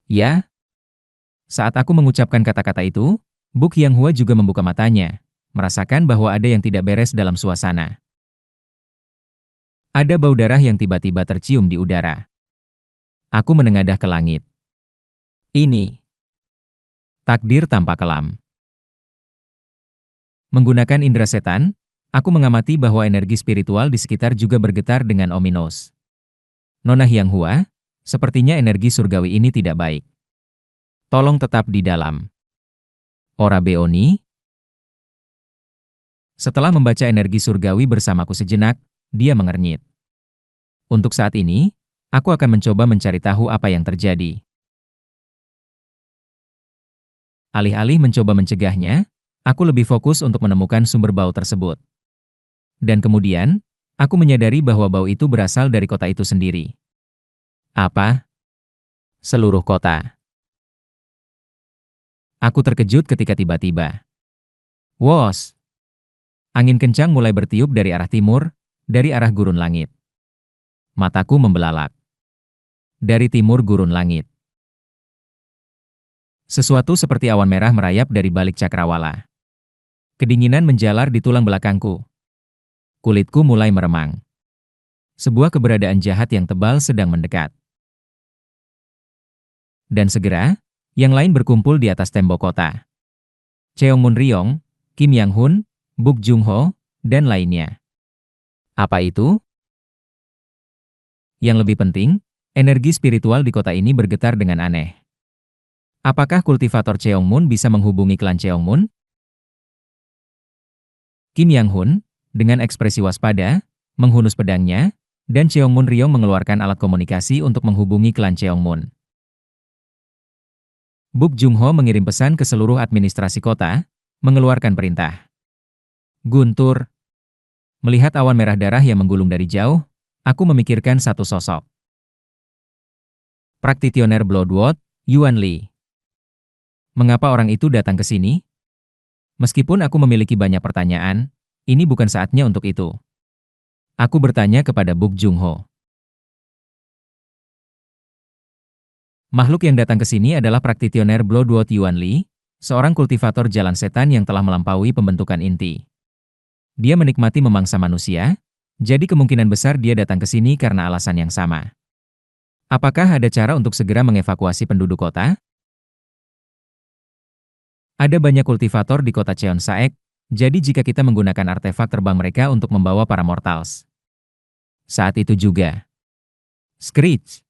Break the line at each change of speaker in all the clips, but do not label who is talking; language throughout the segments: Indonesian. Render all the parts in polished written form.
Ya, saat aku mengucapkan kata-kata itu, Buk Yang Hua juga membuka matanya, merasakan bahwa ada yang tidak beres dalam suasana. Ada bau darah yang tiba-tiba tercium di udara. Aku menengadah ke langit. Ini takdir tanpa kelam. Menggunakan indera setan, aku mengamati bahwa energi spiritual di sekitar juga bergetar dengan ominous. Nona Hyang Hua, sepertinya energi surgawi ini tidak baik. Tolong tetap di dalam. Ora Beoni. Setelah membaca energi surgawi bersamaku sejenak, dia mengernyit. Untuk saat ini, aku akan mencoba mencari tahu apa yang terjadi. Alih-alih mencoba mencegahnya, aku lebih fokus untuk menemukan sumber bau tersebut. Dan kemudian, aku menyadari bahwa bau itu berasal dari kota itu sendiri. Apa? Seluruh kota. Aku terkejut ketika tiba-tiba. Wos! Angin kencang mulai bertiup dari arah timur, dari arah gurun langit. Mataku membelalak. Dari timur gurun langit. Sesuatu seperti awan merah merayap dari balik cakrawala. Kedinginan menjalar di tulang belakangku. Kulitku mulai meremang. Sebuah keberadaan jahat yang tebal sedang mendekat. Dan segera, yang lain berkumpul di atas tembok kota. Cheongmun Ryong, Kim Yang Hun, Buk Jung Ho, dan lainnya. Apa itu? Yang lebih penting, energi spiritual di kota ini bergetar dengan aneh. Apakah kultivator Cheongmun bisa menghubungi klan Cheongmun? Kim Yang Hun, dengan ekspresi waspada, menghunus pedangnya, dan Cheongmun Ryong mengeluarkan alat komunikasi untuk menghubungi klan Cheongmun. Buk Jung Ho mengirim pesan ke seluruh administrasi kota, mengeluarkan perintah. Guntur. Melihat awan merah darah yang menggulung dari jauh, aku memikirkan satu sosok. Praktitioner Bloodwood, Yuan Li. Mengapa orang itu datang ke sini? Meskipun aku memiliki banyak pertanyaan, ini bukan saatnya untuk itu. Aku bertanya kepada Buk Jung Ho. Makhluk yang datang ke sini adalah praktitioner Bloodwood Yuan Li, seorang kultivator jalan setan yang telah melampaui pembentukan inti. Dia menikmati memangsa manusia, jadi kemungkinan besar dia datang ke sini karena alasan yang sama. Apakah ada cara untuk segera mengevakuasi penduduk kota? Ada banyak kultivator di kota Cheonsaek, jadi jika kita menggunakan artefak terbang mereka untuk membawa para mortals. Saat itu juga. Screech.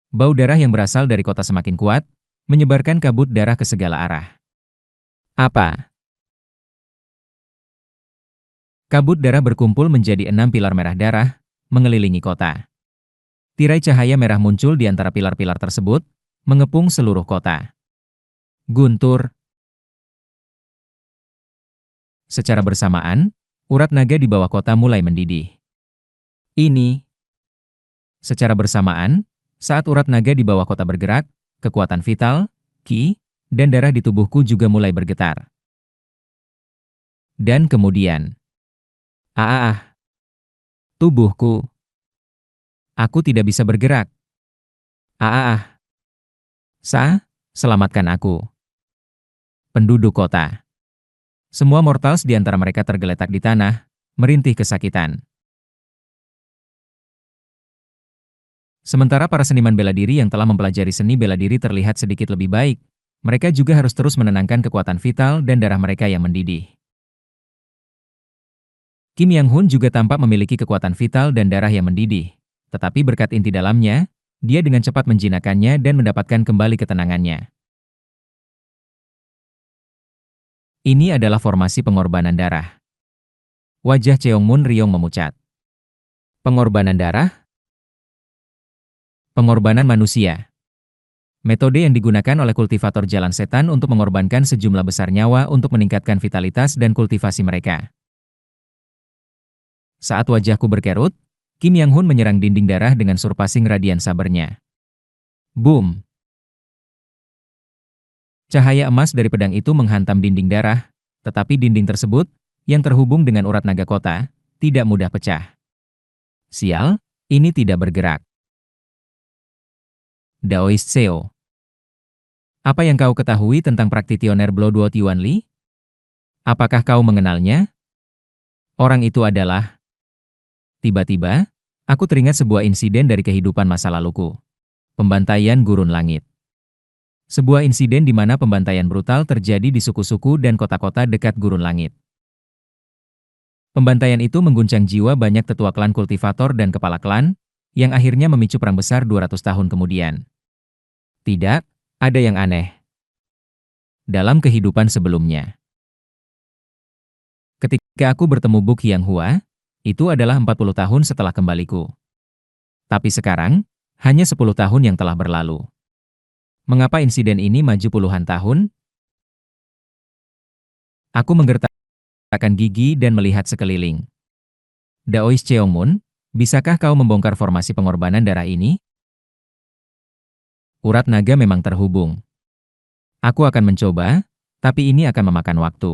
Bau darah yang berasal dari kota semakin kuat, menyebarkan kabut darah ke segala arah. Apa? Kabut darah berkumpul menjadi 6 pilar merah darah, mengelilingi kota. Tirai cahaya merah muncul di antara pilar-pilar tersebut, mengepung seluruh kota. Guntur. Secara bersamaan, urat naga di bawah kota mulai mendidih. Ini. Secara bersamaan, saat urat naga di bawah kota bergerak, kekuatan vital, ki, dan darah di tubuhku juga mulai bergetar. Dan kemudian, tubuhku. Aku tidak bisa bergerak. Ah, selamatkan aku. Penduduk kota. Semua mortals di antara mereka tergeletak di tanah, merintih kesakitan. Sementara para seniman bela diri yang telah mempelajari seni bela diri terlihat sedikit lebih baik, mereka juga harus terus menenangkan kekuatan vital dan darah mereka yang mendidih. Kim Yang Hun juga tampak memiliki kekuatan vital dan darah yang mendidih, tetapi berkat inti dalamnya, dia dengan cepat menjinakkannya dan mendapatkan kembali ketenangannya. Ini adalah formasi pengorbanan darah. Wajah Cheongmun Ryong memucat. Pengorbanan darah? Pengorbanan manusia. Metode yang digunakan oleh kultivator jalan setan untuk mengorbankan sejumlah besar nyawa untuk meningkatkan vitalitas dan kultivasi mereka. Saat wajahku berkerut, Kim Yang Hun menyerang dinding darah dengan surpassing radian sabernya. Boom! Cahaya emas dari pedang itu menghantam dinding darah, tetapi dinding tersebut, yang terhubung dengan urat naga kota, tidak mudah pecah. Sial, ini tidak bergerak. Daoist Seo. Apa yang kau ketahui tentang praktitioner Bloodwood Yuan Li? Apakah kau mengenalnya? Orang itu adalah... Tiba-tiba, aku teringat sebuah insiden dari kehidupan masa laluku. Pembantaian Gurun Langit. Sebuah insiden di mana pembantaian brutal terjadi di suku-suku dan kota-kota dekat Gurun Langit. Pembantaian itu mengguncang jiwa banyak tetua klan kultivator dan kepala klan, yang akhirnya memicu perang besar 200 tahun kemudian. Tidak, ada yang aneh. Dalam kehidupan sebelumnya. Ketika aku bertemu Buk Hianghua, itu adalah 40 tahun setelah kembaliku. Tapi sekarang, hanya 10 tahun yang telah berlalu. Mengapa insiden ini maju puluhan tahun? Aku menggertakkan gigi dan melihat sekeliling. Daoist Cheongmun, bisakah kau membongkar formasi pengorbanan darah ini? Urat naga memang terhubung. Aku akan mencoba, tapi ini akan memakan waktu.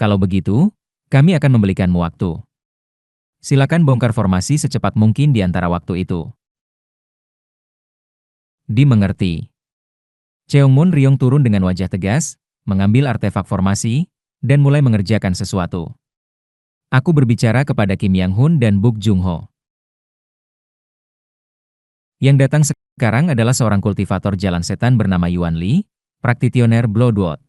Kalau begitu, kami akan membelikanmu waktu. Silakan bongkar formasi secepat mungkin di antara waktu itu. Dimengerti. Cheongmun Ryong turun dengan wajah tegas, mengambil artefak formasi, dan mulai mengerjakan sesuatu. Aku berbicara kepada Kim Yang-hun dan Buk Jung-ho. Yang datang sekarang adalah seorang kultivator jalan setan bernama Yuan Li, praktitioner Bloodwood.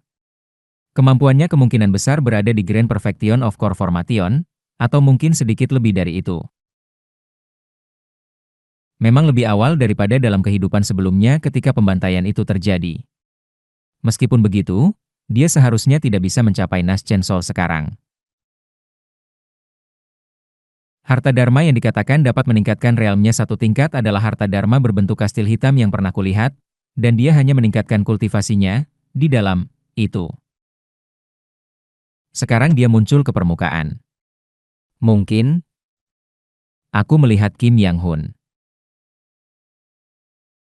Kemampuannya kemungkinan besar berada di Grand Perfection of Core Formation, atau mungkin sedikit lebih dari itu. Memang lebih awal daripada dalam kehidupan sebelumnya ketika pembantaian itu terjadi. Meskipun begitu, dia seharusnya tidak bisa mencapai Naschen Soul sekarang. Harta Dharma yang dikatakan dapat meningkatkan realmnya satu tingkat adalah harta Dharma berbentuk kastil hitam yang pernah kulihat, dan dia hanya meningkatkan kultivasinya di dalam itu. Sekarang dia muncul ke permukaan. Mungkin aku melihat Kim Yang-hun.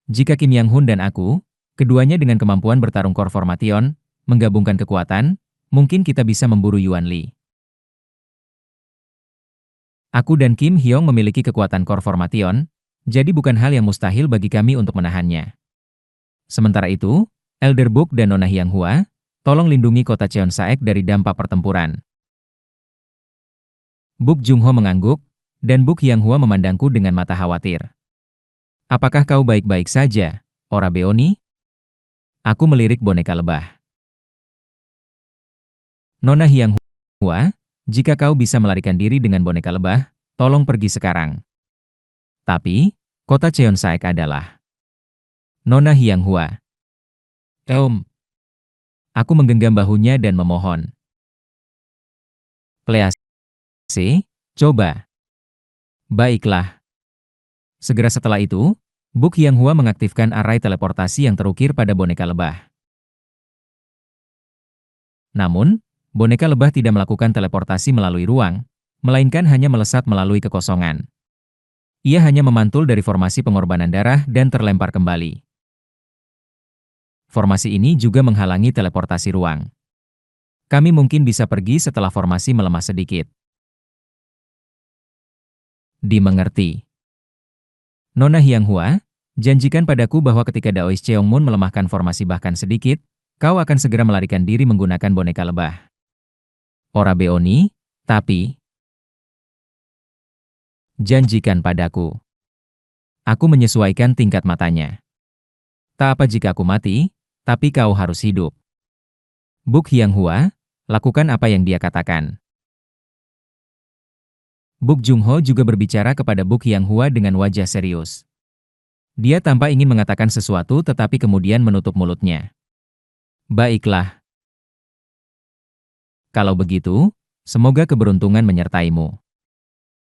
Jika Kim Yang-hun dan aku, keduanya dengan kemampuan bertarung Core Formation, menggabungkan kekuatan, mungkin kita bisa memburu Yuan Li. Aku dan Kim Hyong memiliki kekuatan Core Formation, jadi bukan hal yang mustahil bagi kami untuk menahannya. Sementara itu, Elder Book dan Nona Hianghua, tolong lindungi kota Cheonsaek dari dampak pertempuran. Buk Jung-ho mengangguk, dan Buk Hianghua memandangku dengan mata khawatir. Apakah kau baik-baik saja, Ora Beoni? Aku melirik boneka lebah. Nona Hianghua, jika kau bisa melarikan diri dengan boneka lebah, tolong pergi sekarang. Tapi, kota Cheonsaek adalah... Nona Hianghua. Aku menggenggam bahunya dan memohon. Please, coba. Baiklah. Segera setelah itu, Buk Hianghua mengaktifkan arai teleportasi yang terukir pada boneka lebah. Namun, boneka lebah tidak melakukan teleportasi melalui ruang, melainkan hanya melesat melalui kekosongan. Ia hanya memantul dari formasi pengorbanan darah dan terlempar kembali. Formasi ini juga menghalangi teleportasi ruang. Kami mungkin bisa pergi setelah formasi melemah sedikit. Dimengerti. Nona Hianghua, janjikan padaku bahwa ketika Daoist Cheongmun melemahkan formasi bahkan sedikit, kau akan segera melarikan diri menggunakan boneka lebah. Ora Beoni, tapi... Janjikan padaku. Aku menyesuaikan tingkat matanya. Tak apa jika aku mati, tapi kau harus hidup. Buk Hianghua, lakukan apa yang dia katakan. Buk Jung-ho juga berbicara kepada Buk Hianghua dengan wajah serius. Dia tampak ingin mengatakan sesuatu tetapi kemudian menutup mulutnya. Baiklah. Kalau begitu, semoga keberuntungan menyertaimu.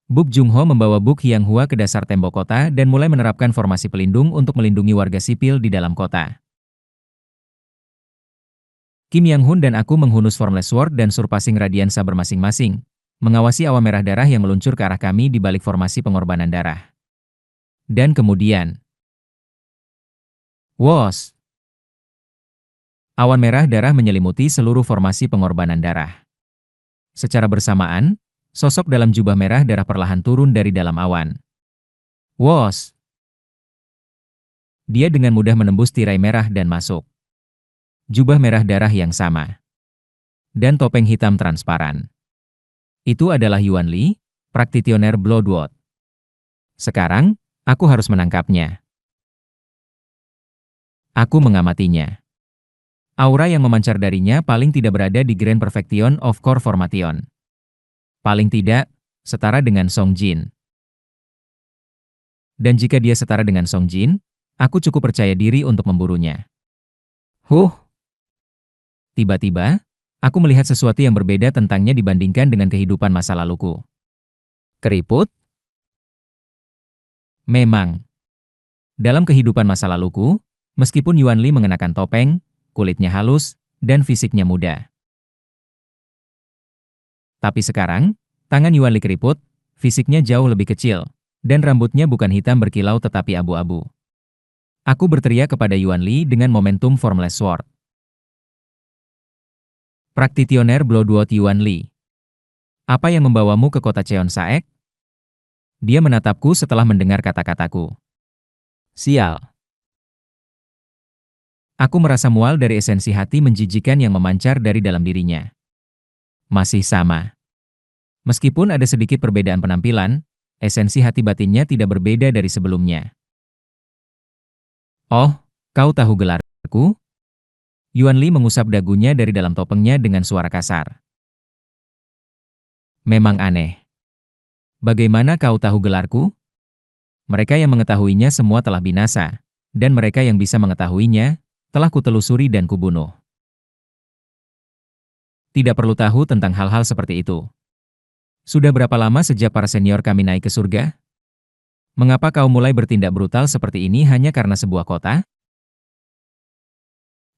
Buk Jung-ho membawa Buk Hianghua ke dasar tembok kota dan mulai menerapkan formasi pelindung untuk melindungi warga sipil di dalam kota. Kim Yang-hun dan aku menghunus Formless Sword dan Surpassing Radiant Saber masing-masing, mengawasi awan merah darah yang meluncur ke arah kami di balik formasi pengorbanan darah. Dan kemudian... Wos! Awan merah darah menyelimuti seluruh formasi pengorbanan darah. Secara bersamaan, sosok dalam jubah merah darah perlahan turun dari dalam awan. Wos! Dia dengan mudah menembus tirai merah dan masuk. Jubah merah darah yang sama. Dan topeng hitam transparan. Itu adalah Yuan Li, praktitioner Bloodwood. Sekarang, aku harus menangkapnya. Aku mengamatinya. Aura yang memancar darinya paling tidak berada di Grand Perfection of Core Formation. Paling tidak, setara dengan Song Jin. Dan jika dia setara dengan Song Jin, aku cukup percaya diri untuk memburunya. Tiba-tiba, aku melihat sesuatu yang berbeda tentangnya dibandingkan dengan kehidupan masa laluku. Keriput? Memang. Dalam kehidupan masa laluku, meskipun Yuan Li mengenakan topeng, kulitnya halus, dan fisiknya muda. Tapi sekarang, tangan Yuan Li keriput, fisiknya jauh lebih kecil, dan rambutnya bukan hitam berkilau tetapi abu-abu. Aku berteriak kepada Yuan Li dengan momentum Formless Sword. Praktitioner Bloodwood Yuan Li. Apa yang membawamu ke kota Cheon Saek? Dia menatapku setelah mendengar kata-kataku. Sial. Aku merasa mual dari esensi hati menjijikan yang memancar dari dalam dirinya. Masih sama. Meskipun ada sedikit perbedaan penampilan, esensi hati batinnya tidak berbeda dari sebelumnya. Oh, kau tahu gelarku? Yuan Li mengusap dagunya dari dalam topengnya dengan suara kasar. Memang aneh. Bagaimana kau tahu gelarku? Mereka yang mengetahuinya semua telah binasa, dan mereka yang bisa mengetahuinya, telah kutelusuri dan kubunuh. Tidak perlu tahu tentang hal-hal seperti itu. Sudah berapa lama sejak para senior kami naik ke surga? Mengapa kau mulai bertindak brutal seperti ini hanya karena sebuah kota?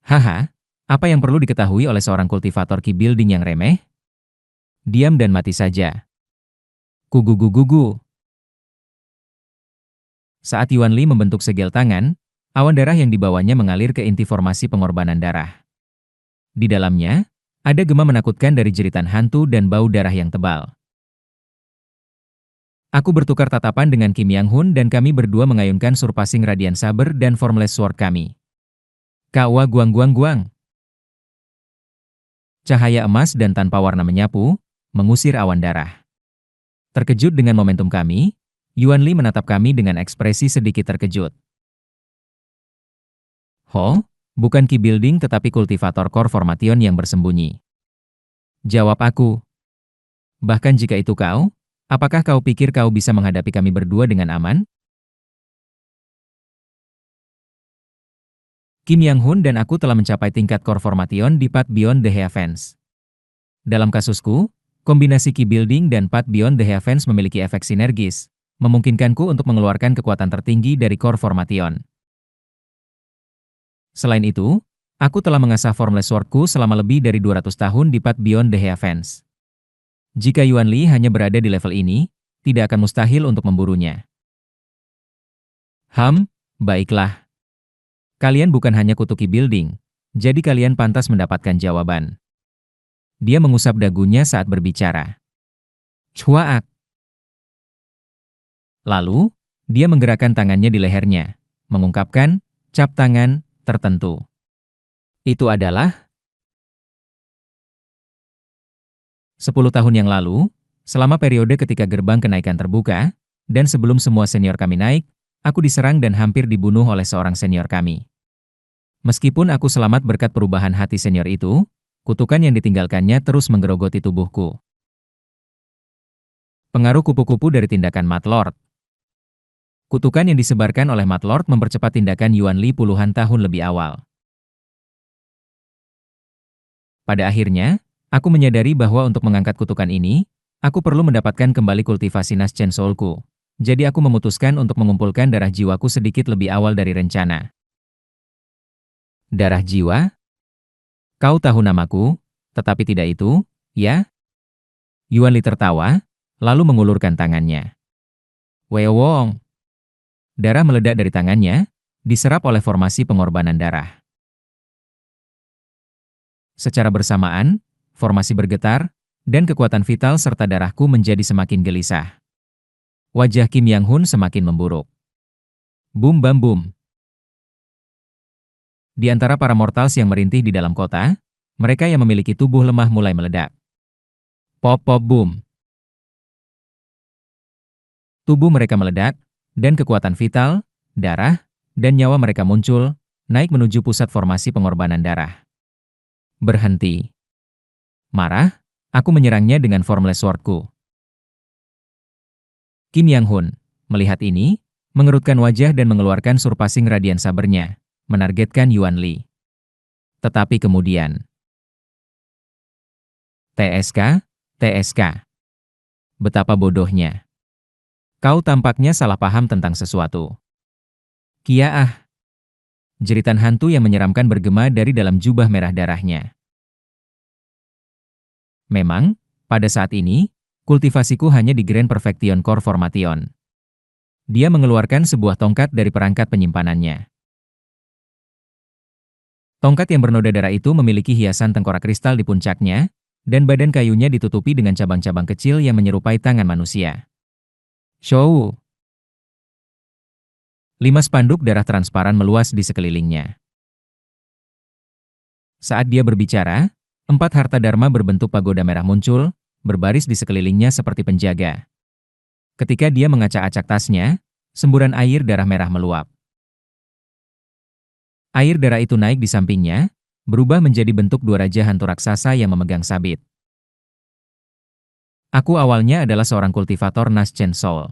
Haha, apa yang perlu diketahui oleh seorang kultivator Ki Building yang remeh? Diam dan mati saja. Kugugugugu. Saat Yuan Li membentuk segel tangan, awan darah yang dibawanya mengalir ke inti formasi pengorbanan darah. Di dalamnya, ada gema menakutkan dari jeritan hantu dan bau darah yang tebal. Aku bertukar tatapan dengan Kim Yang Hun dan kami berdua mengayunkan Surpassing Radiant Saber dan Formless Sword kami. Kawa guang-guang-guang. Cahaya emas dan tanpa warna menyapu, mengusir awan darah. Terkejut dengan momentum kami, Yuan Li menatap kami dengan ekspresi sedikit terkejut. Bukan Ki Building tetapi kultivator Core Formation yang bersembunyi. Jawab aku. Bahkan jika itu kau, apakah kau pikir kau bisa menghadapi kami berdua dengan aman? Kim Yang Hun dan aku telah mencapai tingkat Core Formation di Path Beyond the Heavens. Dalam kasusku, kombinasi Ki Building dan Path Beyond the Heavens memiliki efek sinergis, memungkinkanku untuk mengeluarkan kekuatan tertinggi dari Core Formation. Selain itu, aku telah mengasah Formless Sword-ku selama lebih dari 200 tahun di Path Beyond the Heavens. Jika Yuan Li hanya berada di level ini, tidak akan mustahil untuk memburunya. Baiklah. Kalian bukan hanya kutu Ki Building, jadi kalian pantas mendapatkan jawaban. Dia mengusap dagunya saat berbicara. Cuaak. Lalu, dia menggerakkan tangannya di lehernya, mengungkapkan cap tangan tertentu. Itu adalah 10 tahun yang lalu, selama periode ketika gerbang kenaikan terbuka, dan sebelum semua senior kami naik, aku diserang dan hampir dibunuh oleh seorang senior kami. Meskipun aku selamat berkat perubahan hati senior itu, kutukan yang ditinggalkannya terus menggerogoti tubuhku. Pengaruh kupu-kupu dari tindakan Mad Lord. Kutukan yang disebarkan oleh Mad Lord mempercepat tindakan Yuan Li puluhan tahun lebih awal. Pada akhirnya, aku menyadari bahwa untuk mengangkat kutukan ini, aku perlu mendapatkan kembali kultivasi Nas Chen Soul-ku. Jadi aku memutuskan untuk mengumpulkan darah jiwaku sedikit lebih awal dari rencana. Darah jiwa? Kau tahu namaku, tetapi tidak itu, ya? Yuan Li tertawa, lalu mengulurkan tangannya. Weowong. Darah meledak dari tangannya, diserap oleh formasi pengorbanan darah. Secara bersamaan, formasi bergetar, dan kekuatan vital serta darahku menjadi semakin gelisah. Wajah Kim Yang Hun semakin memburuk. Bum bam bum. Di antara para mortals yang merintih di dalam kota, mereka yang memiliki tubuh lemah mulai meledak. Pop pop boom. Tubuh mereka meledak, dan kekuatan vital, darah, dan nyawa mereka muncul, naik menuju pusat formasi pengorbanan darah. Berhenti. Marah, aku menyerangnya dengan Formless Sword-ku. Kim Yang-hun, melihat ini, mengerutkan wajah dan mengeluarkan surpassing radian sabernya, menargetkan Yuan Li. Tetapi kemudian, TSK, TSK. Betapa bodohnya. Kau tampaknya salah paham tentang sesuatu. Kia ah. Jeritan hantu yang menyeramkan bergema dari dalam jubah merah darahnya. Memang, pada saat ini, kultivasiku hanya di Grand Perfection Core Formation. Dia mengeluarkan sebuah tongkat dari perangkat penyimpanannya. Tongkat yang bernoda darah itu memiliki hiasan tengkorak kristal di puncaknya, dan badan kayunya ditutupi dengan cabang-cabang kecil yang menyerupai tangan manusia. Shou! 5 spanduk darah transparan meluas di sekelilingnya. Saat dia berbicara, 4 harta dharma berbentuk pagoda merah muncul, berbaris di sekelilingnya seperti penjaga. Ketika dia mengacak-acak tasnya, semburan air darah merah meluap. Air darah itu naik di sampingnya, berubah menjadi bentuk 2 raja hantu raksasa yang memegang sabit. Aku awalnya adalah seorang kultivator Naschen Soul.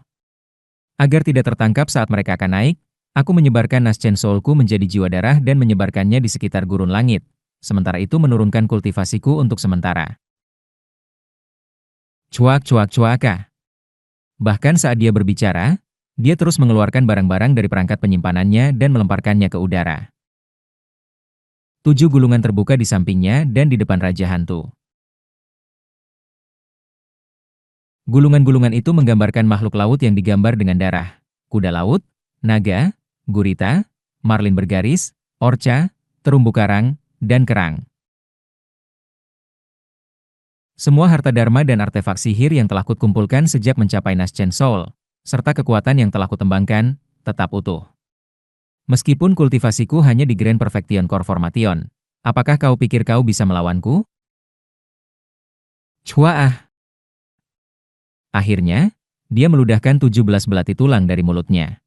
Agar tidak tertangkap saat mereka akan naik, aku menyebarkan Naschen Soul-ku menjadi jiwa darah dan menyebarkannya di sekitar gurun langit, sementara itu menurunkan kultivasiku untuk sementara. Cuak-cuak-cuaka. Bahkan saat dia berbicara, dia terus mengeluarkan barang-barang dari perangkat penyimpanannya dan melemparkannya ke udara. 7 gulungan terbuka di sampingnya dan di depan Raja Hantu. Gulungan-gulungan itu menggambarkan makhluk laut yang digambar dengan darah. Kuda laut, naga, gurita, marlin bergaris, orca, terumbu karang, dan kerang. Semua harta dharma dan artefak sihir yang telah kukumpulkan sejak mencapai Naschen Soul, serta kekuatan yang telah kutembangkan, tetap utuh. Meskipun kultivasiku hanya di Grand Perfection Core Formation, apakah kau pikir kau bisa melawanku? Cua ah! Akhirnya, dia meludahkan 17 belati tulang dari mulutnya.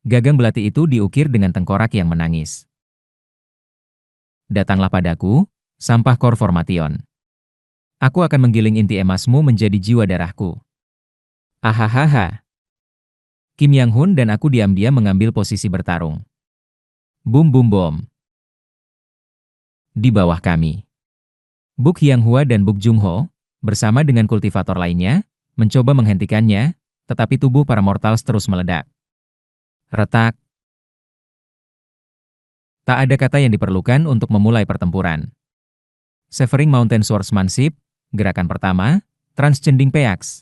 Gagang belati itu diukir dengan tengkorak yang menangis. Datanglah padaku, sampah Core Formation. Aku akan menggiling inti emasmu menjadi jiwa darahku. Ahahaha. Kim Yang-hun dan aku diam-diam mengambil posisi bertarung. Boom boom boom. Di bawah kami, Buk Hyang-hua dan Buk Jung-ho, bersama dengan kultivator lainnya, mencoba menghentikannya, tetapi tubuh para mortals terus meledak. Retak. Tak ada kata yang diperlukan untuk memulai pertempuran. Severing Mountain Swordsmanship, gerakan pertama, Transcending Peaks.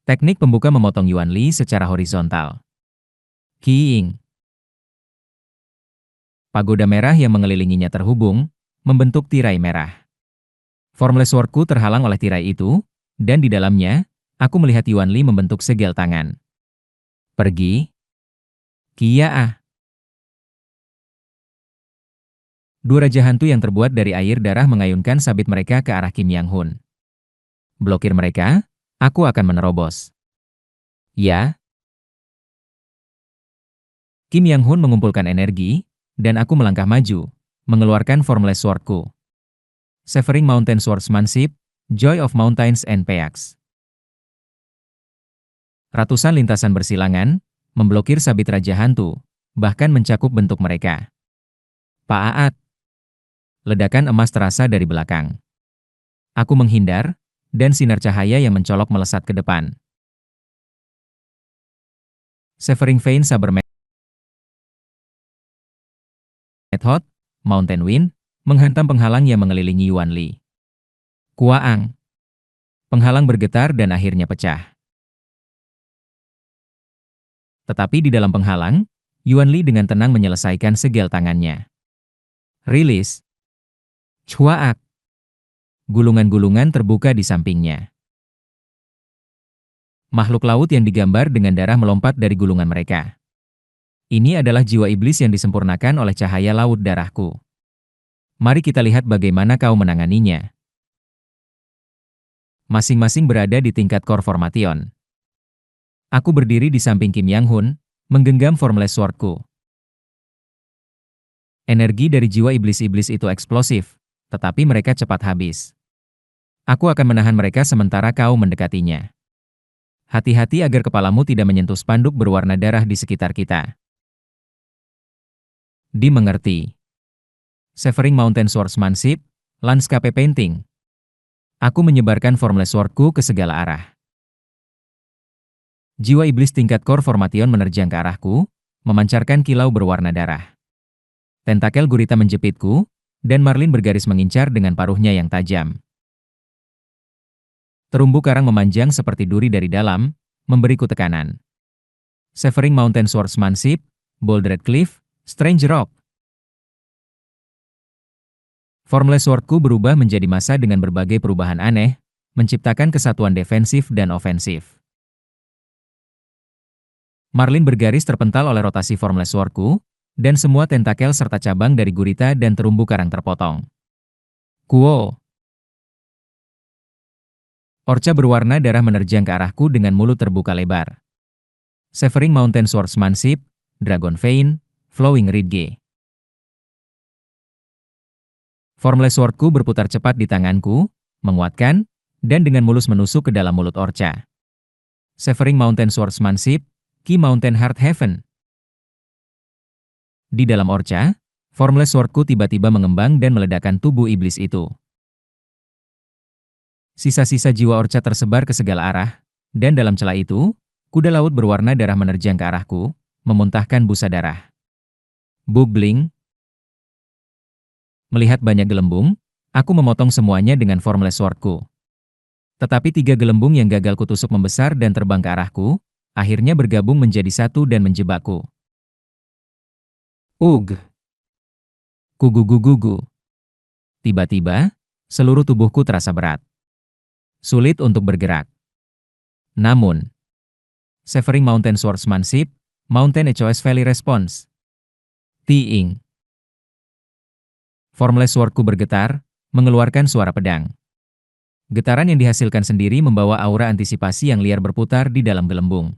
Teknik pembuka memotong Yuan Li secara horizontal. King. Pagoda merah yang mengelilinginya terhubung, membentuk tirai merah. Formless Sword-ku terhalang oleh tirai itu, dan di dalamnya, aku melihat Yuan Li membentuk segel tangan. Pergi. Kia ah. 2 raja hantu yang terbuat dari air darah mengayunkan sabit mereka ke arah Kim Yang-hun. Blokir mereka, aku akan menerobos. Ya. Kim Yang-hun mengumpulkan energi, dan aku melangkah maju, mengeluarkan Formless Sword-ku. Severing Mountain Swordsmanship, Joy of Mountains and Peaks. Ratusan lintasan bersilangan, memblokir sabit Raja Hantu, bahkan mencakup bentuk mereka. Paaat. Ledakan emas terasa dari belakang. Aku menghindar, dan sinar cahaya yang mencolok melesat ke depan. Severing Vein Saber Method, Mountain Wind, menghantam penghalang yang mengelilingi Yuan Li. Kuaang. Penghalang bergetar dan akhirnya pecah. Tetapi di dalam penghalang, Yuan Li dengan tenang menyelesaikan segel tangannya. Rilis. Cuaak. Gulungan-gulungan terbuka di sampingnya. Makhluk laut yang digambar dengan darah melompat dari gulungan mereka. Ini adalah jiwa iblis yang disempurnakan oleh cahaya laut darahku. Mari kita lihat bagaimana kau menanganinya. Masing-masing berada di tingkat core formation. Aku berdiri di samping Kim Yang Hun, menggenggam formless swordku. Energi dari jiwa iblis-iblis itu eksplosif, tetapi mereka cepat habis. Aku akan menahan mereka sementara kau mendekatinya. Hati-hati agar kepalamu tidak menyentuh spanduk berwarna darah di sekitar kita. Dimengerti. Severing Mountain Swordsmanship, Landscape Painting. Aku menyebarkan formless swordku ke segala arah. Jiwa iblis tingkat core formation menerjang ke arahku, memancarkan kilau berwarna darah. Tentakel gurita menjepitku, dan Marlin bergaris mengincar dengan paruhnya yang tajam. Terumbu karang memanjang seperti duri dari dalam, memberiku tekanan. Severing Mountain Swordsmanship, Bold Red Cliff, Strange Rock. Formless swordku berubah menjadi massa dengan berbagai perubahan aneh, menciptakan kesatuan defensif dan ofensif. Marlin bergaris terpental oleh rotasi formless swordku, dan semua tentakel serta cabang dari gurita dan terumbu karang terpotong. Kuo! Orca berwarna darah menerjang ke arahku dengan mulut terbuka lebar. Severing Mountain Swordsmanship, Dragon Vein, Flowing Ridge. Formless swordku berputar cepat di tanganku, menguatkan, dan dengan mulus menusuk ke dalam mulut orca. Severing Mountain Swordsmanship, Key Mountain Heart Heaven. Di dalam orca, formless swordku tiba-tiba mengembang dan meledakkan tubuh iblis itu. Sisa-sisa jiwa orca tersebar ke segala arah, dan dalam celah itu, kuda laut berwarna darah menerjang ke arahku, memuntahkan busa darah. Bubbling. Melihat banyak gelembung, aku memotong semuanya dengan formless swordku. Tetapi 3 gelembung yang gagal kutusuk membesar dan terbang ke arahku, akhirnya bergabung menjadi satu dan menjebakku. Ugh! Kugugugugu. Tiba-tiba, seluruh tubuhku terasa berat. Sulit untuk bergerak. Namun, Severing Mountain Swordsmanship, Mountain HOS Valley Response. Tiing. Formless swordku bergetar, mengeluarkan suara pedang. Getaran yang dihasilkan sendiri membawa aura antisipasi yang liar berputar di dalam gelembung.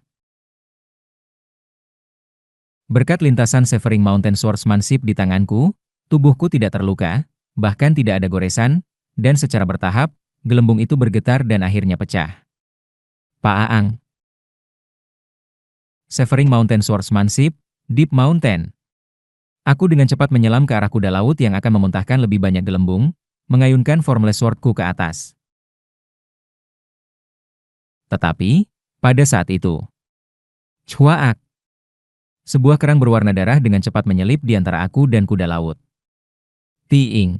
Berkat lintasan Severing Mountain Swordsmanship di tanganku, tubuhku tidak terluka, bahkan tidak ada goresan, dan secara bertahap, gelembung itu bergetar dan akhirnya pecah. Paaang. Severing Mountain Swordsmanship, Deep Mountain. Aku dengan cepat menyelam ke arah kuda laut yang akan memuntahkan lebih banyak gelembung, mengayunkan formless swordku ke atas. Tetapi, pada saat itu, cuaak! Sebuah kerang berwarna darah dengan cepat menyelip di antara aku dan kuda laut. Tiing!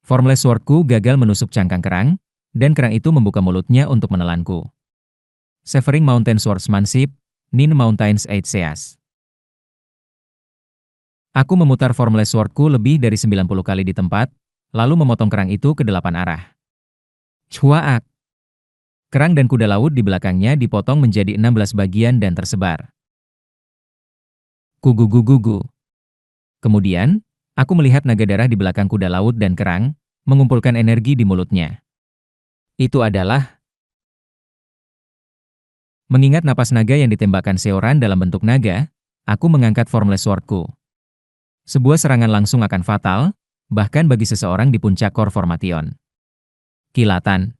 Formless swordku gagal menusuk cangkang kerang, dan kerang itu membuka mulutnya untuk menelanku. Severing Mountain Swordsmanship, Nin Mountains Seas. Aku memutar formless swordku lebih dari 90 kali di tempat, lalu memotong kerang itu ke 8 arah. Cuaak! Kerang dan kuda laut di belakangnya dipotong menjadi 16 bagian dan tersebar. Kugugugugu. Kemudian, aku melihat naga darah di belakang kuda laut dan kerang, mengumpulkan energi di mulutnya. Itu adalah mengingat napas naga yang ditembakkan Seoran dalam bentuk naga, aku mengangkat formless swordku. Sebuah serangan langsung akan fatal, bahkan bagi seseorang di puncak core formation. Kilatan.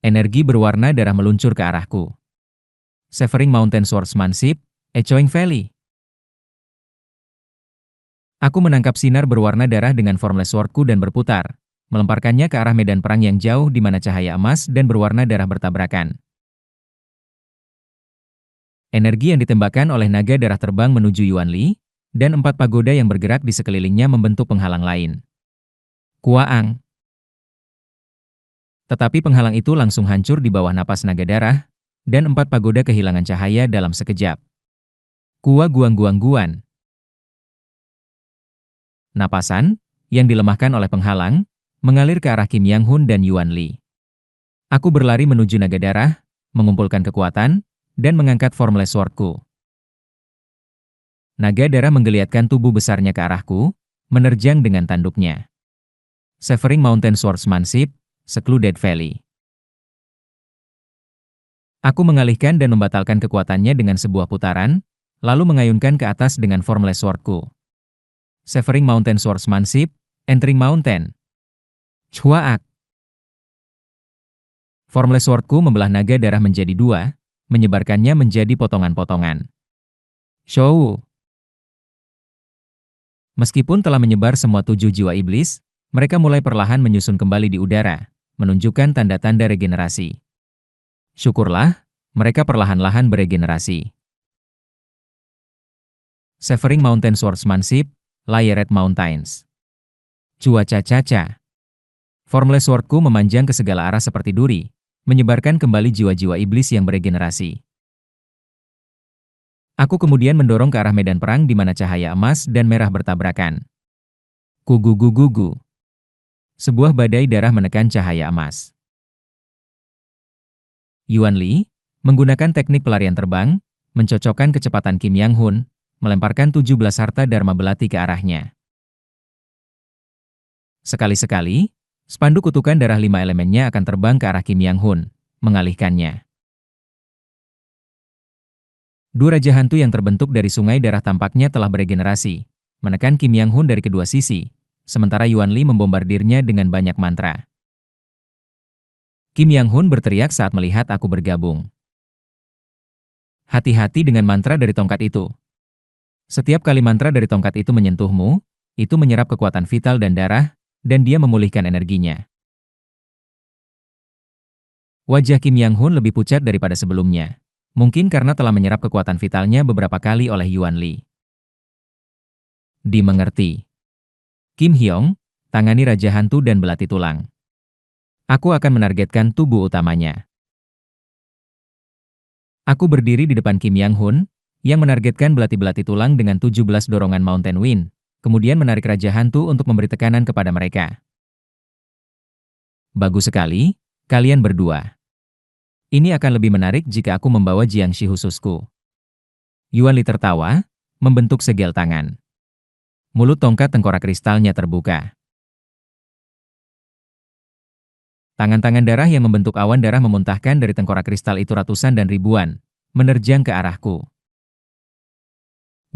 Energi berwarna darah meluncur ke arahku. Severing Mountain Swordsmanship, Echoing Valley. Aku menangkap sinar berwarna darah dengan formless swordku dan berputar, melemparkannya ke arah medan perang yang jauh di mana cahaya emas dan berwarna darah bertabrakan. Energi yang ditembakkan oleh naga darah terbang menuju Yuan Li, dan 4 pagoda yang bergerak di sekelilingnya membentuk penghalang lain. Kuaang. Tetapi penghalang itu langsung hancur di bawah napas naga darah, dan 4 pagoda kehilangan cahaya dalam sekejap. Kua guang-guang-guan. Napasan, yang dilemahkan oleh penghalang, mengalir ke arah Kim Yang Hun dan Yuan Li. Aku berlari menuju naga darah, mengumpulkan kekuatan, dan mengangkat Formless Sword-ku. Naga darah menggeliatkan tubuh besarnya ke arahku, menerjang dengan tanduknya. Severing Mountain Swordsmanship, Secluded Valley. Aku mengalihkan dan membatalkan kekuatannya dengan sebuah putaran, lalu mengayunkan ke atas dengan Formless Sword-ku. Severing Mountain Swordsmanship, Entering Mountain. Cuaak. Formless Sword-ku membelah naga darah menjadi dua, menyebarkannya menjadi potongan-potongan. Shou. Meskipun telah menyebar semua 7 jiwa iblis, mereka mulai perlahan menyusun kembali di udara, menunjukkan tanda-tanda regenerasi. Syukurlah, mereka perlahan-lahan beregenerasi. Severing Mountain Swordsmanship, Layered Mountains. Cuaca caca. Formless Sword-ku memanjang ke segala arah seperti duri, menyebarkan kembali jiwa-jiwa iblis yang beregenerasi. Aku kemudian mendorong ke arah medan perang di mana cahaya emas dan merah bertabrakan. Kugugugugu. Sebuah badai darah menekan cahaya emas. Yuan Li, menggunakan teknik pelarian terbang, mencocokkan kecepatan Kim Yang Hun, melemparkan 17 harta Dharma Belati ke arahnya. Sekali-sekali, spanduk kutukan darah 5 elemennya akan terbang ke arah Kim Yang Hun, mengalihkannya. Dua raja hantu yang terbentuk dari sungai darah tampaknya telah beregenerasi, menekan Kim Yang Hun dari kedua sisi, sementara Yuan Li membombardirnya dengan banyak mantra. Kim Yang Hun berteriak saat melihat aku bergabung. Hati-hati dengan mantra dari tongkat itu. Setiap kali mantra dari tongkat itu menyentuhmu, itu menyerap kekuatan vital dan darah, dan dia memulihkan energinya. Wajah Kim Yang Hun lebih pucat daripada sebelumnya. Mungkin karena telah menyerap kekuatan vitalnya beberapa kali oleh Yuan Li. Dimengerti. Kim Hyong, tangani Raja Hantu dan Belati Tulang. Aku akan menargetkan tubuh utamanya. Aku berdiri di depan Kim Yang Hun, yang menargetkan belati-belati tulang dengan 17 dorongan Mountain Wind, kemudian menarik Raja Hantu untuk memberi tekanan kepada mereka. Bagus sekali, kalian berdua. Ini akan lebih menarik jika aku membawa Jiangshi khususku. Yuan Li tertawa, membentuk segel tangan. Mulut tongkat tengkorak kristalnya terbuka. Tangan-tangan darah yang membentuk awan darah memuntahkan dari tengkorak kristal itu ratusan dan ribuan, menerjang ke arahku.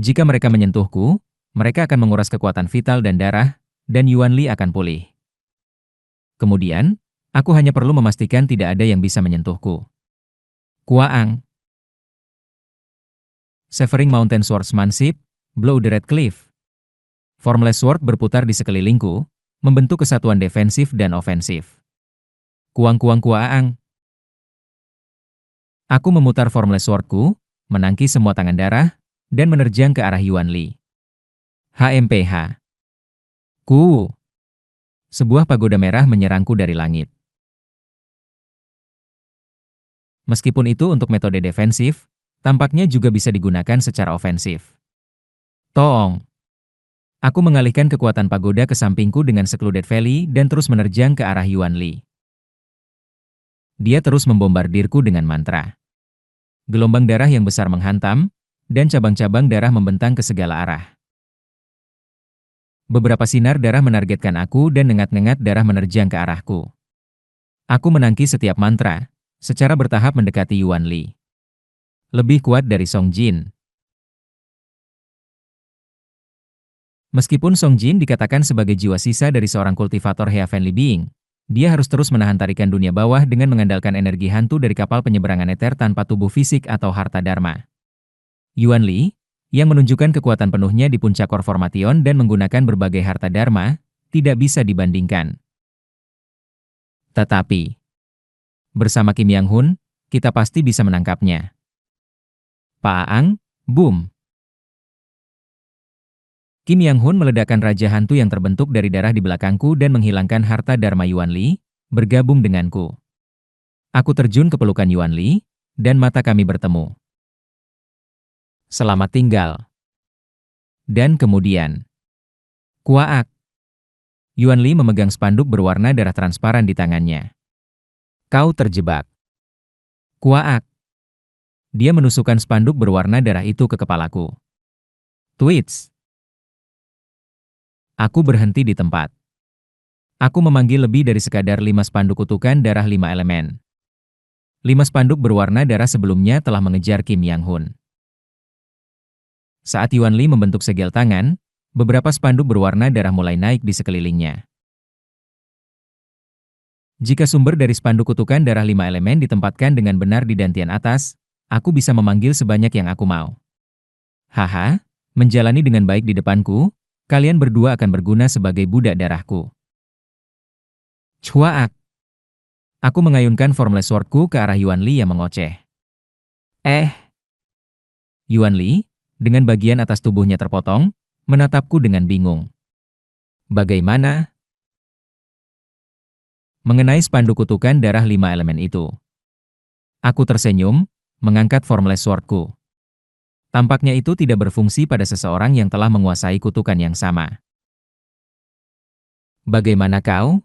Jika mereka menyentuhku, mereka akan menguras kekuatan vital dan darah, dan Yuan Li akan pulih. Kemudian, aku hanya perlu memastikan tidak ada yang bisa menyentuhku. Kuaang. Severing Mountain Swordsmanship, Blow the Red Cliff. Formless Sword berputar di sekelilingku, membentuk kesatuan defensif dan ofensif. Kuang-kuang kuaang. Aku memutar Formless Sword-ku, menangkis semua tangan darah, dan menerjang ke arah Yuan Li. HMPH. Ku. Sebuah pagoda merah menyerangku dari langit. Meskipun itu untuk metode defensif, tampaknya juga bisa digunakan secara ofensif. Toong. Aku mengalihkan kekuatan pagoda ke sampingku dengan Secluded Valley dan terus menerjang ke arah Yuan Li. Dia terus membombardirku dengan mantra. Gelombang darah yang besar menghantam, dan cabang-cabang darah membentang ke segala arah. Beberapa sinar darah menargetkan aku dan nengat-nengat darah menerjang ke arahku. Aku menangkis setiap mantra, secara bertahap mendekati Yuan Li. Lebih kuat dari Song Jin. Meskipun Song Jin dikatakan sebagai jiwa sisa dari seorang kultivator Heavenly Being, dia harus terus menahan tarikan dunia bawah dengan mengandalkan energi hantu dari kapal penyeberangan eter tanpa tubuh fisik atau harta dharma. Yuan Li, yang menunjukkan kekuatan penuhnya di puncak Core Formation dan menggunakan berbagai harta dharma, tidak bisa dibandingkan. Tetapi, bersama Kim Yang Hun, kita pasti bisa menangkapnya. Paang, boom. Kim Yang Hun meledakkan Raja Hantu yang terbentuk dari darah di belakangku dan menghilangkan harta Dharma Yuan Li, bergabung denganku. Aku terjun ke pelukan Yuan Li, dan mata kami bertemu. Selamat tinggal. Dan kemudian, kuaak. Yuan Li memegang spanduk berwarna darah transparan di tangannya. Kau terjebak. Kuaak. Dia menusukkan spanduk berwarna darah itu ke kepalaku. Tweets. Aku berhenti di tempat. Aku memanggil lebih dari sekadar 5 spanduk kutukan darah 5 elemen. 5 spanduk berwarna darah sebelumnya telah mengejar Kim Yang-hun. Saat Yuan Li membentuk segel tangan, beberapa spanduk berwarna darah mulai naik di sekelilingnya. Jika sumber dari spanduk kutukan darah 5 elemen ditempatkan dengan benar di dantian atas, aku bisa memanggil sebanyak yang aku mau. Haha, menjalani dengan baik di depanku, kalian berdua akan berguna sebagai budak darahku. Cuaak. Aku mengayunkan formless swordku ke arah Yuan Li yang mengoceh. Yuan Li, dengan bagian atas tubuhnya terpotong, menatapku dengan bingung. Bagaimana? Mengenai spanduk kutukan darah 5 elemen itu. Aku tersenyum, mengangkat formless swordku. Tampaknya itu tidak berfungsi pada seseorang yang telah menguasai kutukan yang sama. Bagaimana kau?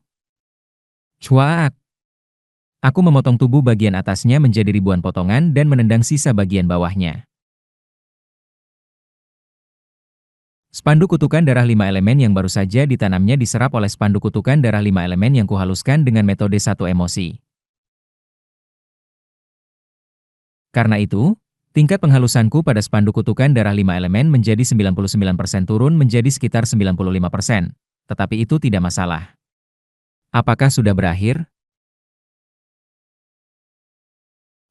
Cuaak. Aku memotong tubuh bagian atasnya menjadi ribuan potongan dan menendang sisa bagian bawahnya. Spanduk kutukan darah 5 elemen yang baru saja ditanamnya diserap oleh spanduk kutukan darah 5 elemen yang kuhaluskan dengan metode satu emosi. Karena itu, tingkat penghalusanku pada spanduk kutukan darah 5 elemen menjadi 99% turun menjadi sekitar 95%. Tetapi itu tidak masalah. Apakah sudah berakhir?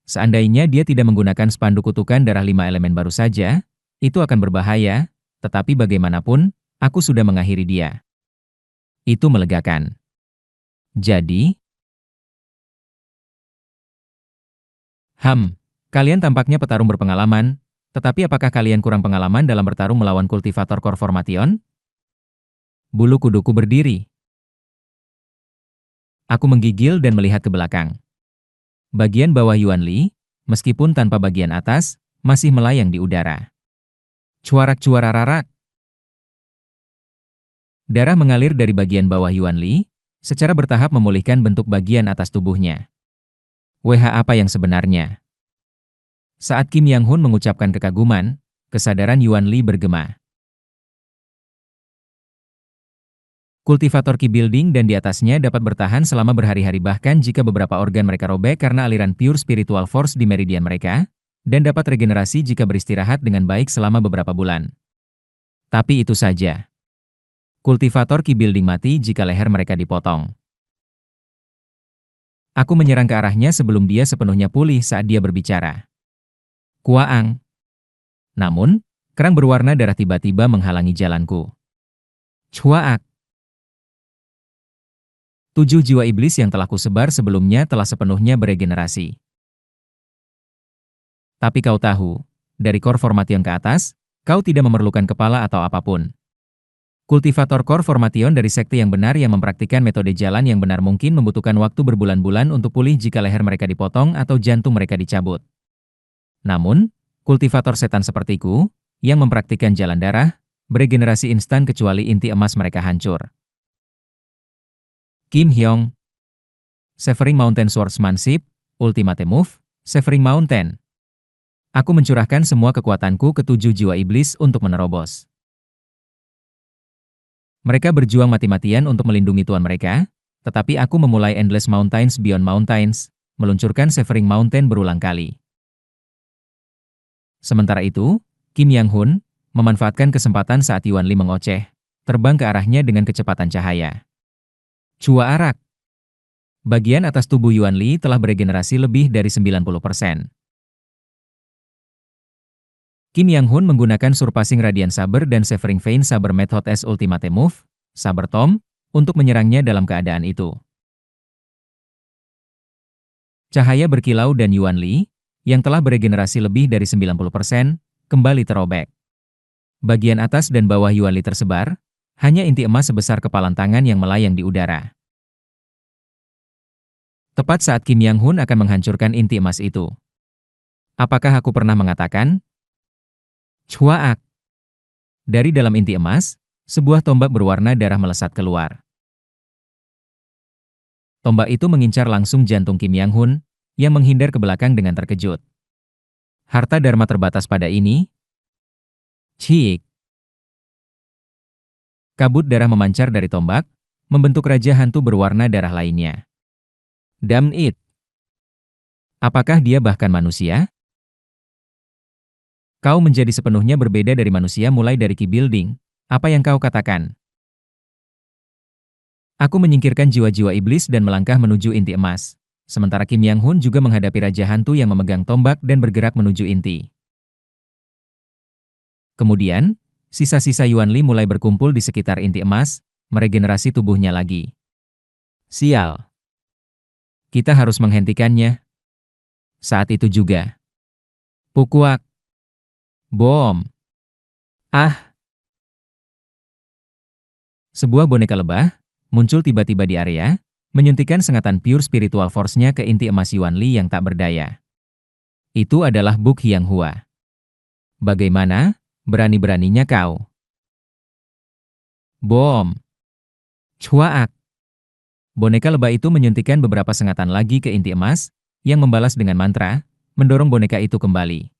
Seandainya dia tidak menggunakan spanduk kutukan darah 5 elemen baru saja, itu akan berbahaya, tetapi bagaimanapun, aku sudah mengakhiri dia. Itu melegakan. Jadi, kalian tampaknya petarung berpengalaman, tetapi apakah kalian kurang pengalaman dalam bertarung melawan kultivator Core Formation? Bulu kuduku berdiri. Aku menggigil dan melihat ke belakang. Bagian bawah Yuan Li, meskipun tanpa bagian atas, masih melayang di udara. Cuarak-cuarararak. Darah mengalir dari bagian bawah Yuan Li, secara bertahap memulihkan bentuk bagian atas tubuhnya. WH apa yang sebenarnya? Saat Kim Yang-hun mengucapkan kekaguman, kesadaran Yuan Li bergema. Kultivator Ki Building dan di atasnya dapat bertahan selama berhari-hari bahkan jika beberapa organ mereka robek karena aliran pure spiritual force di meridian mereka, dan dapat regenerasi jika beristirahat dengan baik selama beberapa bulan. Tapi itu saja. Kultivator Ki Building mati jika leher mereka dipotong. Aku menyerang ke arahnya sebelum dia sepenuhnya pulih saat dia berbicara. Kuaang. Namun, kerang berwarna darah tiba-tiba menghalangi jalanku. Cuaak. 7 jiwa iblis yang telah kusebar sebelumnya telah sepenuhnya beregenerasi. Tapi kau tahu, dari Core Formation ke atas, kau tidak memerlukan kepala atau apapun. Kultivator Core Formation dari sekte yang benar yang mempraktikkan metode jalan yang benar mungkin membutuhkan waktu berbulan-bulan untuk pulih jika leher mereka dipotong atau jantung mereka dicabut. Namun, kultivator setan sepertiku, yang mempraktikkan jalan darah, beregenerasi instan kecuali inti emas mereka hancur. Kim Hyong. Severing Mountain Swordsmanship, Ultimate Move, Severing Mountain. Aku mencurahkan semua kekuatanku ke 7 jiwa iblis untuk menerobos. Mereka berjuang mati-matian untuk melindungi tuan mereka, tetapi aku memulai Endless Mountains Beyond Mountains, meluncurkan Severing Mountain berulang kali. Sementara itu, Kim Yang-hun memanfaatkan kesempatan saat Yuan Li mengoceh, terbang ke arahnya dengan kecepatan cahaya. Cuarak. Bagian atas tubuh Yuan Li telah beregenerasi lebih dari 90%. Kim Yang-hun menggunakan Surpassing Radiant Saber dan Severing Vein Saber Method as Ultimate Move, Saber Tom, untuk menyerangnya dalam keadaan itu. Cahaya berkilau dan Yuan Li, yang telah beregenerasi lebih dari 90%, kembali terobek. Bagian atas dan bawah Yuan Li tersebar, hanya inti emas sebesar kepalan tangan yang melayang di udara. Tepat saat Kim Yang-hun akan menghancurkan inti emas itu. Apakah aku pernah mengatakan? Cuaak. Dari dalam inti emas, sebuah tombak berwarna darah melesat keluar. Tombak itu mengincar langsung jantung Kim Yang-hun, yang menghindar ke belakang dengan terkejut. Harta Dharma terbatas pada ini? Cik. Kabut darah memancar dari tombak, membentuk raja hantu berwarna darah lainnya. Damn it. Apakah dia bahkan manusia? Kau menjadi sepenuhnya berbeda dari manusia mulai dari Ki Building. Apa yang kau katakan? Aku menyingkirkan jiwa-jiwa iblis dan melangkah menuju inti emas. Sementara Kim Yang Hun juga menghadapi raja hantu yang memegang tombak dan bergerak menuju inti. Kemudian, sisa-sisa Yuan Li mulai berkumpul di sekitar inti emas, meregenerasi tubuhnya lagi. Sial. Kita harus menghentikannya. Saat itu juga. Pukuak. Bom. Ah. Sebuah boneka lebah muncul tiba-tiba di area, menyuntikkan sengatan pure spiritual force-nya ke inti emas Yuan Li yang tak berdaya. Itu adalah Buk Hyang Hua. Bagaimana? Berani-beraninya kau. Bom. Cuaak. Boneka lebah itu menyuntikkan beberapa sengatan lagi ke inti emas, yang membalas dengan mantra, mendorong boneka itu kembali.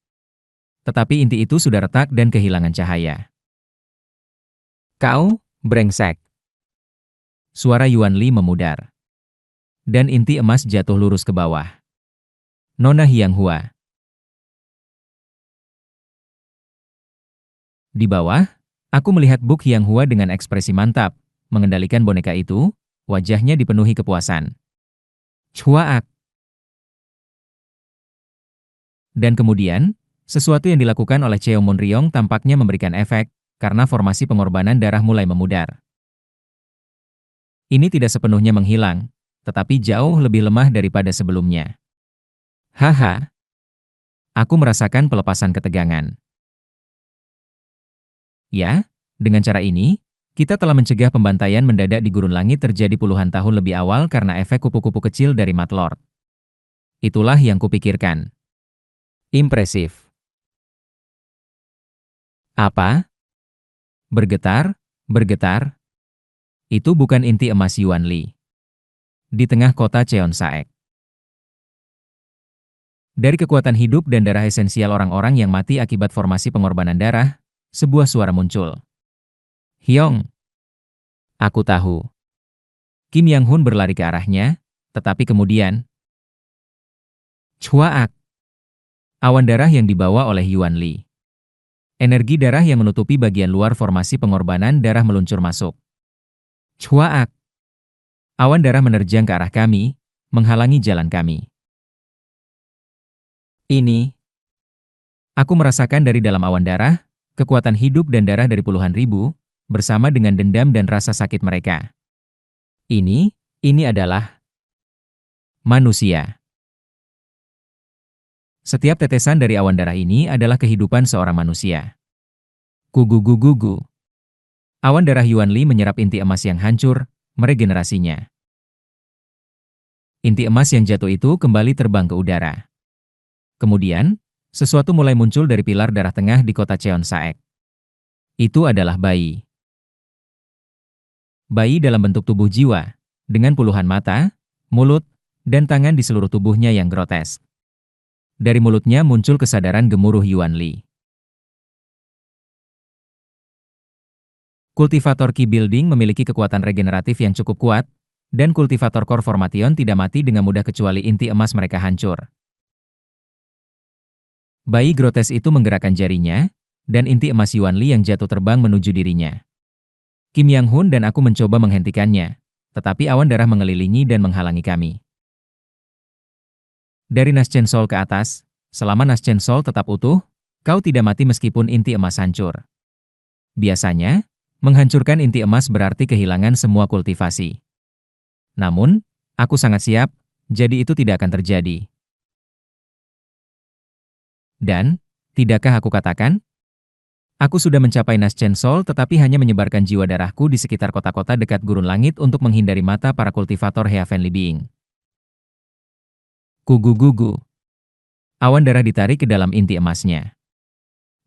Tetapi inti itu sudah retak dan kehilangan cahaya. Kau, brengsek. Suara Yuan Li memudar. Dan inti emas jatuh lurus ke bawah. Nona Hyang Hua. Di bawah, aku melihat Buk Hyang Hua dengan ekspresi mantap, mengendalikan boneka itu, wajahnya dipenuhi kepuasan. Cuaak. Dan kemudian, sesuatu yang dilakukan oleh Cheo Monryong tampaknya memberikan efek, karena formasi pengorbanan darah mulai memudar. Ini tidak sepenuhnya menghilang, tetapi jauh lebih lemah daripada sebelumnya. Haha. Aku merasakan pelepasan ketegangan. Ya, dengan cara ini, kita telah mencegah pembantaian mendadak di gurun langit terjadi puluhan tahun lebih awal karena efek kupu-kupu kecil dari Matlord. Itulah yang kupikirkan. Impresif. Apa? Bergetar, bergetar. Itu bukan inti emas Yuan Li. Di tengah kota Cheonsaek. Dari kekuatan hidup dan darah esensial orang-orang yang mati akibat formasi pengorbanan darah, sebuah suara muncul. Hyong. Aku tahu. Kim Yang Hun berlari ke arahnya, tetapi kemudian... Cuaak. Awan darah yang dibawa oleh Yuan Li. Energi darah yang menutupi bagian luar formasi pengorbanan darah meluncur masuk. Cuaak. Awan darah menerjang ke arah kami, menghalangi jalan kami. Ini. Aku merasakan dari dalam awan darah, kekuatan hidup dan darah dari puluhan ribu, bersama dengan dendam dan rasa sakit mereka. Ini adalah manusia. Setiap tetesan dari awan darah ini adalah kehidupan seorang manusia. Gugu-gugu-gugu. Awan darah Yuan Li menyerap inti emas yang hancur, meregenerasinya. Inti emas yang jatuh itu kembali terbang ke udara. Kemudian, sesuatu mulai muncul dari pilar darah tengah di kota Cheonsaek. Itu adalah bayi. Bayi dalam bentuk tubuh jiwa, dengan puluhan mata, mulut, dan tangan di seluruh tubuhnya yang grotesk. Dari mulutnya muncul kesadaran gemuruh Yuan Li. Kultivator Ki Building memiliki kekuatan regeneratif yang cukup kuat, dan kultivator Core Formation tidak mati dengan mudah kecuali inti emas mereka hancur. Bayi grotes itu menggerakkan jarinya, dan inti emas Yuan Li yang jatuh terbang menuju dirinya. Kim Yang Hun dan aku mencoba menghentikannya, tetapi awan darah mengelilingi dan menghalangi kami. Dari Naschen Soul ke atas, selama Naschen Soul tetap utuh, kau tidak mati meskipun inti emas hancur. Biasanya, menghancurkan inti emas berarti kehilangan semua kultivasi. Namun, aku sangat siap, jadi itu tidak akan terjadi. Dan, tidakkah aku katakan? Aku sudah mencapai Naschen Soul tetapi hanya menyebarkan jiwa darahku di sekitar kota-kota dekat gurun langit untuk menghindari mata para kultivator Heavenly Being. Gugu-gugu. Awan darah ditarik ke dalam inti emasnya.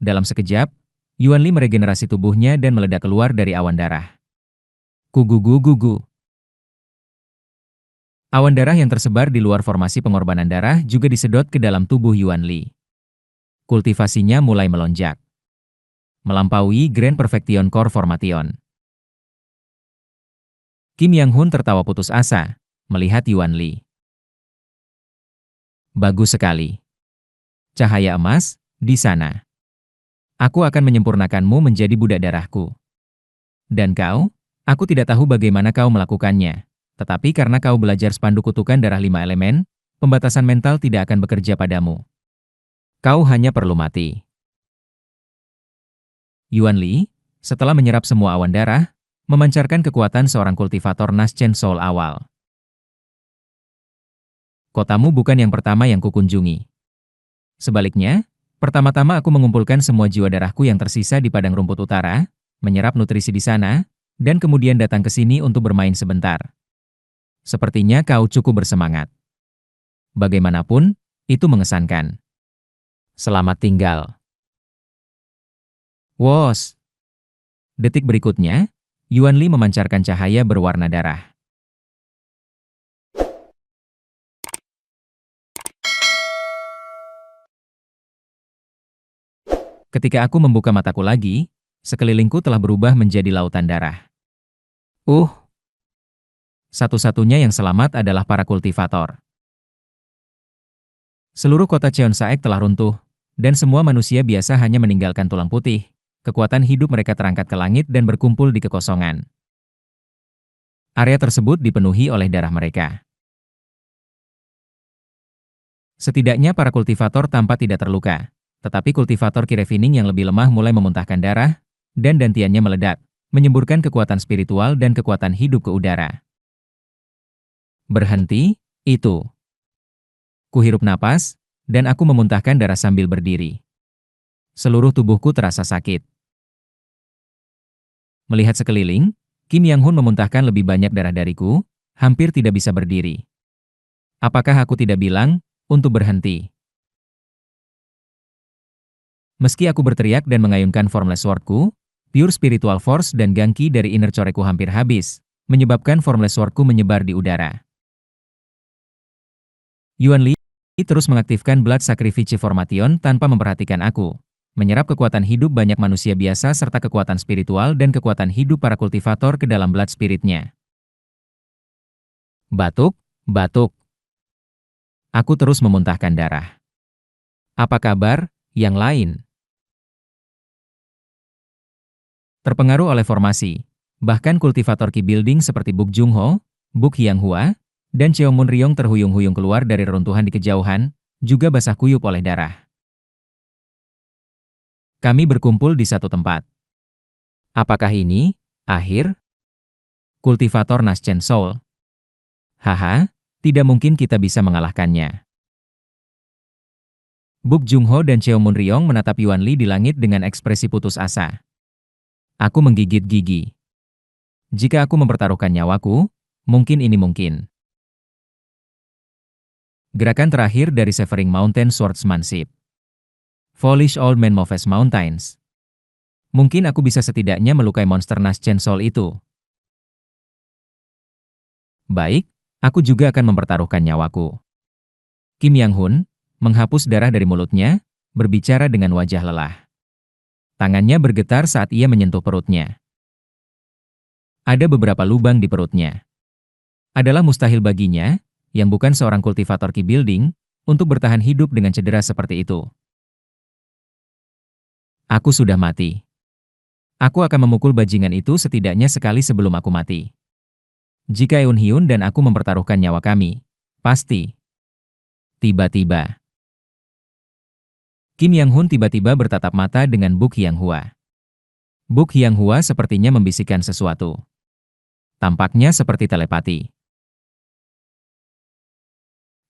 Dalam sekejap, Yuan Li meregenerasi tubuhnya dan meledak keluar dari awan darah. Gugu-gugu-gugu. Awan darah yang tersebar di luar formasi pengorbanan darah juga disedot ke dalam tubuh Yuan Li. Kultivasinya mulai melonjak, melampaui Grand Perfection Core Formation. Kim Yang-hun tertawa putus asa, melihat Yuan Li. Bagus sekali. Cahaya emas, di sana. Aku akan menyempurnakanmu menjadi budak darahku. Dan kau? Aku tidak tahu bagaimana kau melakukannya. Tetapi karena kau belajar spanduk kutukan darah 5 elemen, pembatasan mental tidak akan bekerja padamu. Kau hanya perlu mati. Yuan Li, setelah menyerap semua awan darah, memancarkan kekuatan seorang kultivator Naschen Soul awal. Kotamu bukan yang pertama yang kukunjungi. Sebaliknya, pertama-tama aku mengumpulkan semua jiwa darahku yang tersisa di padang rumput utara, menyerap nutrisi di sana, dan kemudian datang ke sini untuk bermain sebentar. Sepertinya kau cukup bersemangat. Bagaimanapun, itu mengesankan. Selamat tinggal. Wos! Detik berikutnya, Yuan Li memancarkan cahaya berwarna darah. Ketika aku membuka mataku lagi, sekelilingku telah berubah menjadi lautan darah. Satu-satunya yang selamat adalah para kultivator. Seluruh kota Cheonsaek telah runtuh, dan semua manusia biasa hanya meninggalkan tulang putih. Kekuatan hidup mereka terangkat ke langit dan berkumpul di kekosongan. Area tersebut dipenuhi oleh darah mereka. Setidaknya para kultivator tampak tidak terluka, tetapi kultivator Kirefining yang lebih lemah mulai memuntahkan darah, dan dantiannya meledak, menyemburkan kekuatan spiritual dan kekuatan hidup ke udara. Berhenti, itu. Kuhirup napas, dan aku memuntahkan darah sambil berdiri. Seluruh tubuhku terasa sakit. Melihat sekeliling, Kim Yang-hun memuntahkan lebih banyak darah dariku, hampir tidak bisa berdiri. Apakah aku tidak bilang untuk berhenti? Meski aku berteriak dan mengayunkan Formless Sword-ku, pure spiritual force dan gangki dari inner core-ku hampir habis, menyebabkan Formless Sword-ku menyebar di udara. Yuan Li terus mengaktifkan Blood Sacrifice Formation tanpa memperhatikan aku, menyerap kekuatan hidup banyak manusia biasa serta kekuatan spiritual dan kekuatan hidup para kultivator ke dalam blood spirit-nya. Batuk, batuk. Aku terus memuntahkan darah. Apa kabar, yang lain? Terpengaruh oleh formasi, bahkan kultivator Ki Building seperti Buk Jung-ho, Buk Hyang-hua, dan Cheo Mun Ryong terhuyung-huyung keluar dari reruntuhan di kejauhan, juga basah kuyup oleh darah. Kami berkumpul di satu tempat. Apakah ini akhir? Kultivator Naschen Soul. Haha, tidak mungkin kita bisa mengalahkannya. Buk Jung-ho dan Cheo Mun Ryong menatap Yuan Li di langit dengan ekspresi putus asa. Aku menggigit gigi. Jika aku mempertaruhkan nyawaku, mungkin ini mungkin. Gerakan terakhir dari Severing Mountain Swordsmanship. Foolish Old Man Moves Mountains. Mungkin aku bisa setidaknya melukai monster Naschen Soul itu. Baik, aku juga akan mempertaruhkan nyawaku. Kim Yang-hun menghapus darah dari mulutnya, berbicara dengan wajah lelah. Tangannya bergetar saat ia menyentuh perutnya. Ada beberapa lubang di perutnya. Adalah mustahil baginya, yang bukan seorang kultivator Ki Building, untuk bertahan hidup dengan cedera seperti itu. Aku sudah mati. Aku akan memukul bajingan itu setidaknya sekali sebelum aku mati. Jika Eun Hyun dan aku mempertaruhkan nyawa kami, pasti. Tiba-tiba. Kim Yang-hun tiba-tiba bertatap mata dengan Buk Hyang-hua. Buk Hyang-hua sepertinya membisikkan sesuatu. Tampaknya seperti telepati.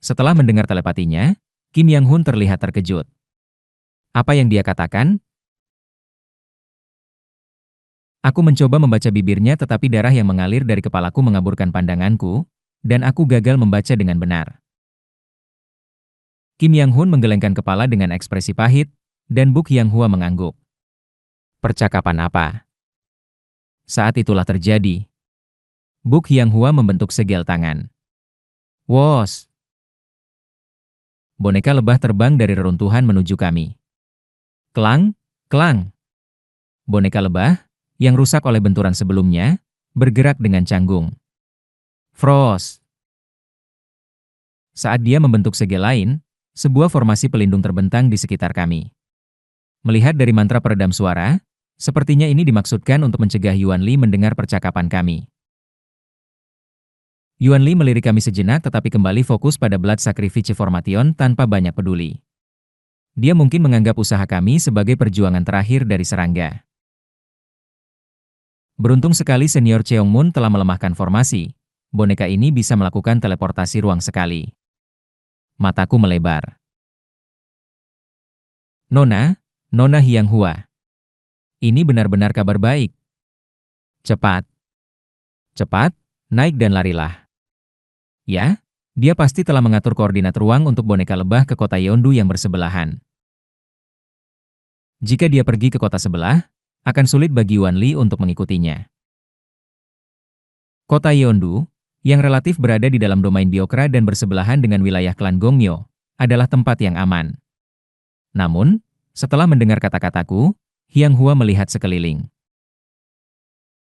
Setelah mendengar telepatinya, Kim Yang-hun terlihat terkejut. Apa yang dia katakan? Aku mencoba membaca bibirnya tetapi darah yang mengalir dari kepalaku mengaburkan pandanganku, dan aku gagal membaca dengan benar. Kim Yang-hun menggelengkan kepala dengan ekspresi pahit, dan Buk Hyang-hua mengangguk. Percakapan apa? Saat itulah terjadi. Buk Hyang-hua membentuk segel tangan. Wos! Boneka lebah terbang dari reruntuhan menuju kami. Kelang, kelang. Boneka lebah, yang rusak oleh benturan sebelumnya, bergerak dengan canggung. Frost. Saat dia membentuk segel lain, sebuah formasi pelindung terbentang di sekitar kami. Melihat dari mantra peredam suara, sepertinya ini dimaksudkan untuk mencegah Yuan Li mendengar percakapan kami. Yuan Li melirik kami sejenak tetapi kembali fokus pada Blood Sacrifice Formation tanpa banyak peduli. Dia mungkin menganggap usaha kami sebagai perjuangan terakhir dari serangga. Beruntung sekali senior Cheong Moon telah melemahkan formasi. Boneka ini bisa melakukan teleportasi ruang sekali. Mataku melebar. Nona Hyang Hua. Ini benar-benar kabar baik. Cepat, naik dan larilah. Ya, dia pasti telah mengatur koordinat ruang untuk boneka lebah ke kota Yeondu yang bersebelahan. Jika dia pergi ke kota sebelah, akan sulit bagi Yuan Li untuk mengikutinya. Kota Yeondu, yang relatif berada di dalam domain Biokra dan bersebelahan dengan wilayah klan Gongmyo, adalah tempat yang aman. Namun, setelah mendengar kata-kataku, Hyang Hua melihat sekeliling.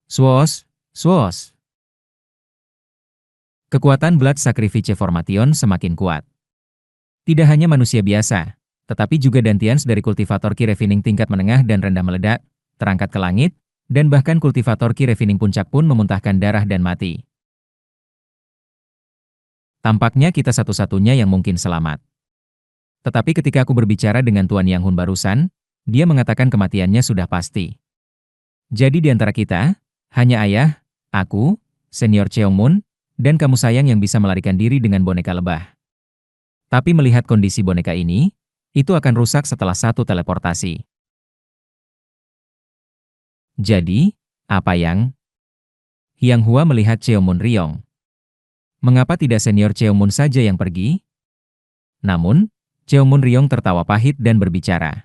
Swoosh. Kekuatan Blood Sacrifice Formation semakin kuat. Tidak hanya manusia biasa, tetapi juga Dantians dari kultivator Ki Refining tingkat menengah dan rendah meledak, terangkat ke langit, dan bahkan kultivator Ki Refining puncak pun memuntahkan darah dan mati. Tampaknya kita satu-satunya yang mungkin selamat. Tetapi ketika aku berbicara dengan Tuan Yang Hun barusan, dia mengatakan kematiannya sudah pasti. Jadi di antara kita, hanya ayah, aku, senior Cheong Moon, dan kamu sayang yang bisa melarikan diri dengan boneka lebah. Tapi melihat kondisi boneka ini, itu akan rusak setelah satu teleportasi. Jadi, apa yang? Hyang Hua melihat Cheong Moon riong. Mengapa tidak senior Cheong Moon saja yang pergi? Namun, Cheong Moon riong tertawa pahit dan berbicara.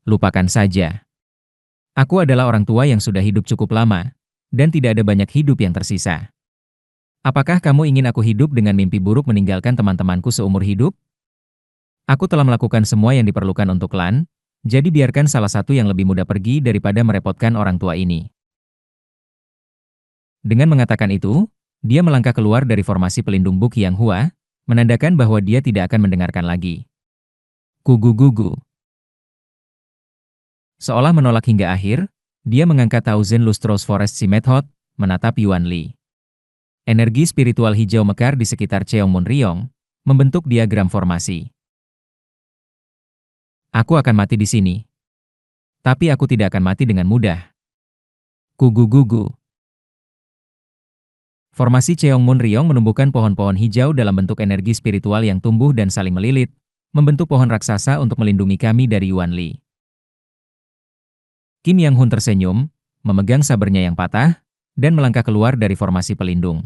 Lupakan saja. Aku adalah orang tua yang sudah hidup cukup lama, dan tidak ada banyak hidup yang tersisa. Apakah kamu ingin aku hidup dengan mimpi buruk meninggalkan teman-temanku seumur hidup? Aku telah melakukan semua yang diperlukan untuk klan, jadi biarkan salah satu yang lebih muda pergi daripada merepotkan orang tua ini. Dengan mengatakan itu, dia melangkah keluar dari formasi pelindung Buk Hyang Hua, menandakan bahwa dia tidak akan mendengarkan lagi. Gugu-gugu. Seolah menolak hingga akhir, dia mengangkat Thousand Lustrous Forest Method, menatap Yuan Li. Energi spiritual hijau mekar di sekitar Cheong Moon riong, membentuk diagram formasi. Aku akan mati di sini. Tapi aku tidak akan mati dengan mudah. Gugu-gugu. Formasi Cheong Moon riong menumbuhkan pohon-pohon hijau dalam bentuk energi spiritual yang tumbuh dan saling melilit, membentuk pohon raksasa untuk melindungi kami dari Yuan Li. Kim Yang Hun tersenyum, memegang sabernya yang patah, dan melangkah keluar dari formasi pelindung.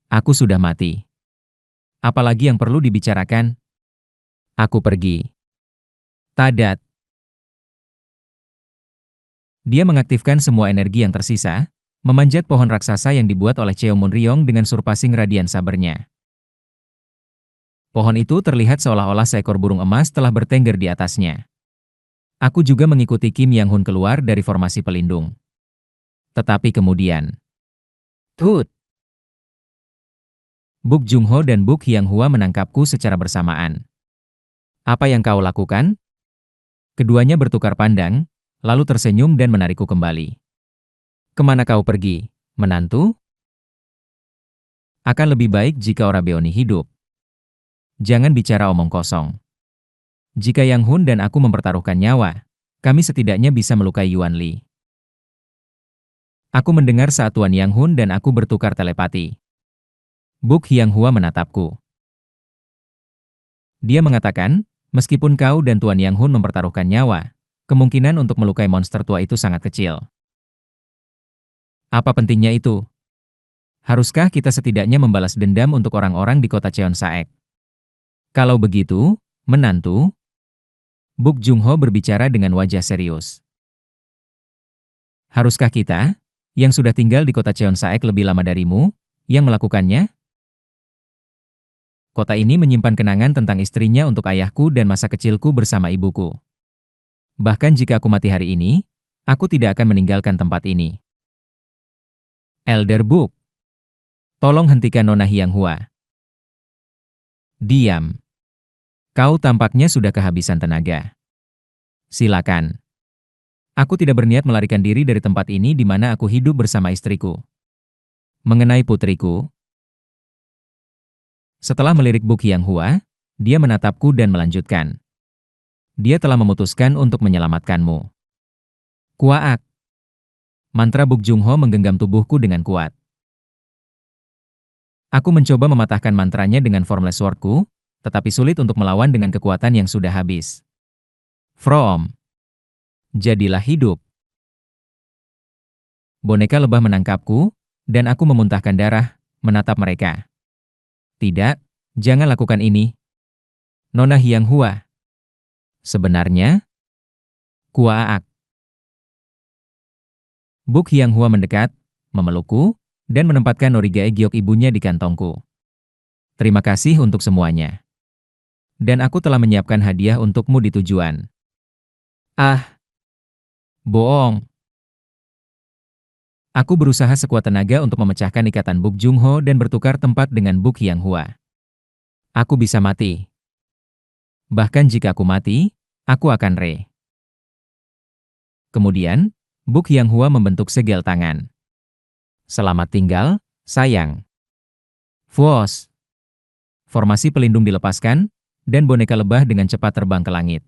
Aku sudah mati. Apalagi yang perlu dibicarakan? Aku pergi. Tadat. Dia mengaktifkan semua energi yang tersisa, memanjat pohon raksasa yang dibuat oleh Cheong Moon riong dengan surpassing radian sabernya. Pohon itu terlihat seolah-olah seekor burung emas telah bertengger di atasnya. Aku juga mengikuti Kim Yang Hun keluar dari formasi pelindung. Tetapi kemudian, Tut! Buk Jung Ho dan Buk Hyang Hua menangkapku secara bersamaan. Apa yang kau lakukan? Keduanya bertukar pandang, lalu tersenyum dan menarikku kembali. Kemana kau pergi, menantu? Akan lebih baik jika Orabeoni hidup. Jangan bicara omong kosong. Jika Yang Hun dan aku mempertaruhkan nyawa, kami setidaknya bisa melukai Yuan Li. Aku mendengar saat Tuan Yang Hun dan aku bertukar telepati. Buk Hyang Hua menatapku. Dia mengatakan, meskipun kau dan Tuan Yang Hun mempertaruhkan nyawa, kemungkinan untuk melukai monster tua itu sangat kecil. Apa pentingnya itu? Haruskah kita setidaknya membalas dendam untuk orang-orang di kota Cheonsaek? Kalau begitu, menantu, Buk Jung Ho berbicara dengan wajah serius. Haruskah kita, yang sudah tinggal di kota Cheonsaek lebih lama darimu, yang melakukannya? Kota ini menyimpan kenangan tentang istrinya untuk ayahku dan masa kecilku bersama ibuku. Bahkan jika aku mati hari ini, aku tidak akan meninggalkan tempat ini. Elder Book, tolong hentikan Nona Hyang-hua. Diam. Kau tampaknya sudah kehabisan tenaga. Silakan. Aku tidak berniat melarikan diri dari tempat ini di mana aku hidup bersama istriku. Mengenai putriku, setelah melirik Buk Hyang-hua, dia menatapku dan melanjutkan. Dia telah memutuskan untuk menyelamatkanmu. Kuaak. Mantra Buk Jung-ho menggenggam tubuhku dengan kuat. Aku mencoba mematahkan mantranya dengan formless swordku, tetapi sulit untuk melawan dengan kekuatan yang sudah habis. From. Jadilah hidup. Boneka lebah menangkapku, dan aku memuntahkan darah, menatap mereka. Tidak, jangan lakukan ini. Nona Hyang-hua. Sebenarnya, Kuaak. Buk Hyang-hua mendekat, memelukku, dan menempatkan norigae giok ibunya di kantongku. Terima kasih untuk semuanya. Dan aku telah menyiapkan hadiah untukmu di tujuan. Ah, bohong. Aku berusaha sekuat tenaga untuk memecahkan ikatan Buk Jung-ho dan bertukar tempat dengan Buk Hyang-hua. Aku bisa mati. Bahkan jika aku mati, aku akan re. Kemudian, Buk Hyang-hua membentuk segel tangan. Selamat tinggal, sayang. Fuos. Formasi pelindung dilepaskan, dan boneka lebah dengan cepat terbang ke langit.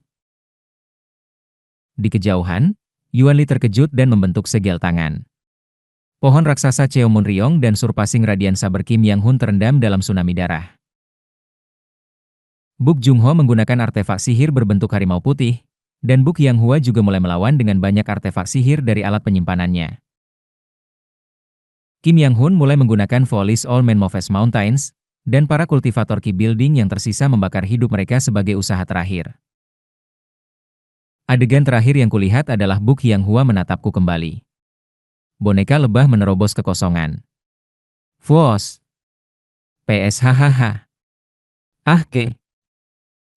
Di kejauhan, Yuan Li terkejut dan membentuk segel tangan. Pohon raksasa Cheomun Ryong dan surpassing radiansa Kim Yang Hun terendam dalam tsunami darah. Buk Jung-ho menggunakan artefak sihir berbentuk harimau putih, dan Buk Hyang-hua juga mulai melawan dengan banyak artefak sihir dari alat penyimpanannya. Kim Yang Hun mulai menggunakan Police All Men Moves Mountains, dan para kultivator Ki Building yang tersisa membakar hidup mereka sebagai usaha terakhir. Adegan terakhir yang kulihat adalah Buk Hyang-hua menatapku kembali. Boneka lebah menerobos kekosongan. Fuos. PSHHH. Ke.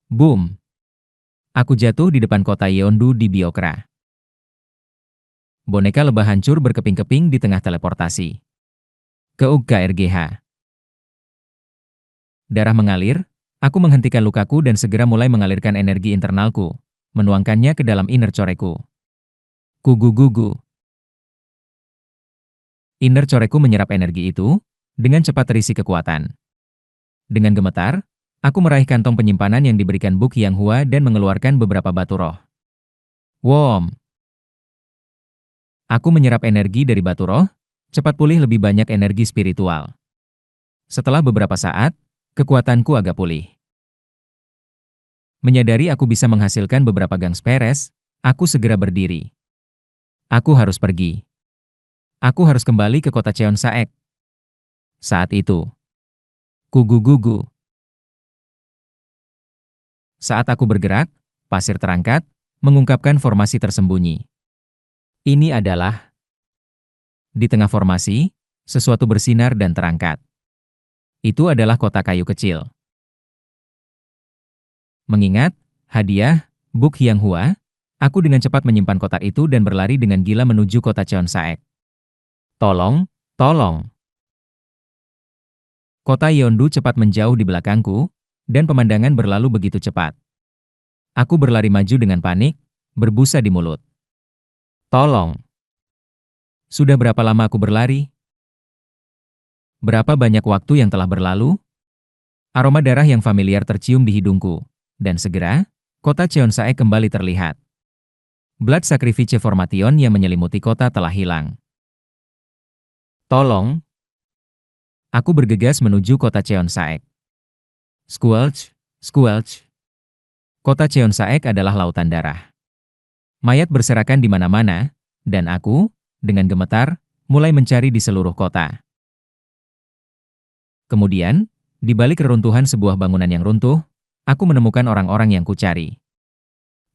Boom. Aku jatuh di depan kota Yeondu di Biokra. Boneka lebah hancur berkeping-keping di tengah teleportasi. Keug KRGH. Darah mengalir, aku menghentikan lukaku dan segera mulai mengalirkan energi internalku, menuangkannya ke dalam inner coreku. Kugu-gugu. Inner coreku menyerap energi itu, dengan cepat terisi kekuatan. Dengan gemetar, aku meraih kantong penyimpanan yang diberikan Buk Hyang-hua dan mengeluarkan beberapa batu roh. Wom. Aku menyerap energi dari batu roh, cepat pulih lebih banyak energi spiritual. Setelah beberapa saat, kekuatanku agak pulih. Menyadari aku bisa menghasilkan beberapa gang peres, aku segera berdiri. Aku harus pergi. Aku harus kembali ke kota Cheonsaek. Saat itu, kugu-gugu. Saat aku bergerak, pasir terangkat, mengungkapkan formasi tersembunyi. Ini adalah... Di tengah formasi, sesuatu bersinar dan terangkat. Itu adalah kotak kayu kecil. Mengingat, hadiah, Buk Hyang-hua, aku dengan cepat menyimpan kotak itu dan berlari dengan gila menuju kota Cheonsaek. Tolong, tolong. Kota Yeondu cepat menjauh di belakangku, dan pemandangan berlalu begitu cepat. Aku berlari maju dengan panik, berbusa di mulut. Tolong. Sudah berapa lama aku berlari? Berapa banyak waktu yang telah berlalu? Aroma darah yang familiar tercium di hidungku, dan segera, kota Cheonsaek kembali terlihat. Blood Sacrifice Formation yang menyelimuti kota telah hilang. Tolong. Aku bergegas menuju kota Cheonsaek. Squelch, squelch. Kota Cheonsaek adalah lautan darah. Mayat berserakan di mana-mana, dan aku, dengan gemetar, mulai mencari di seluruh kota. Kemudian, di balik reruntuhan sebuah bangunan yang runtuh, aku menemukan orang-orang yang kucari.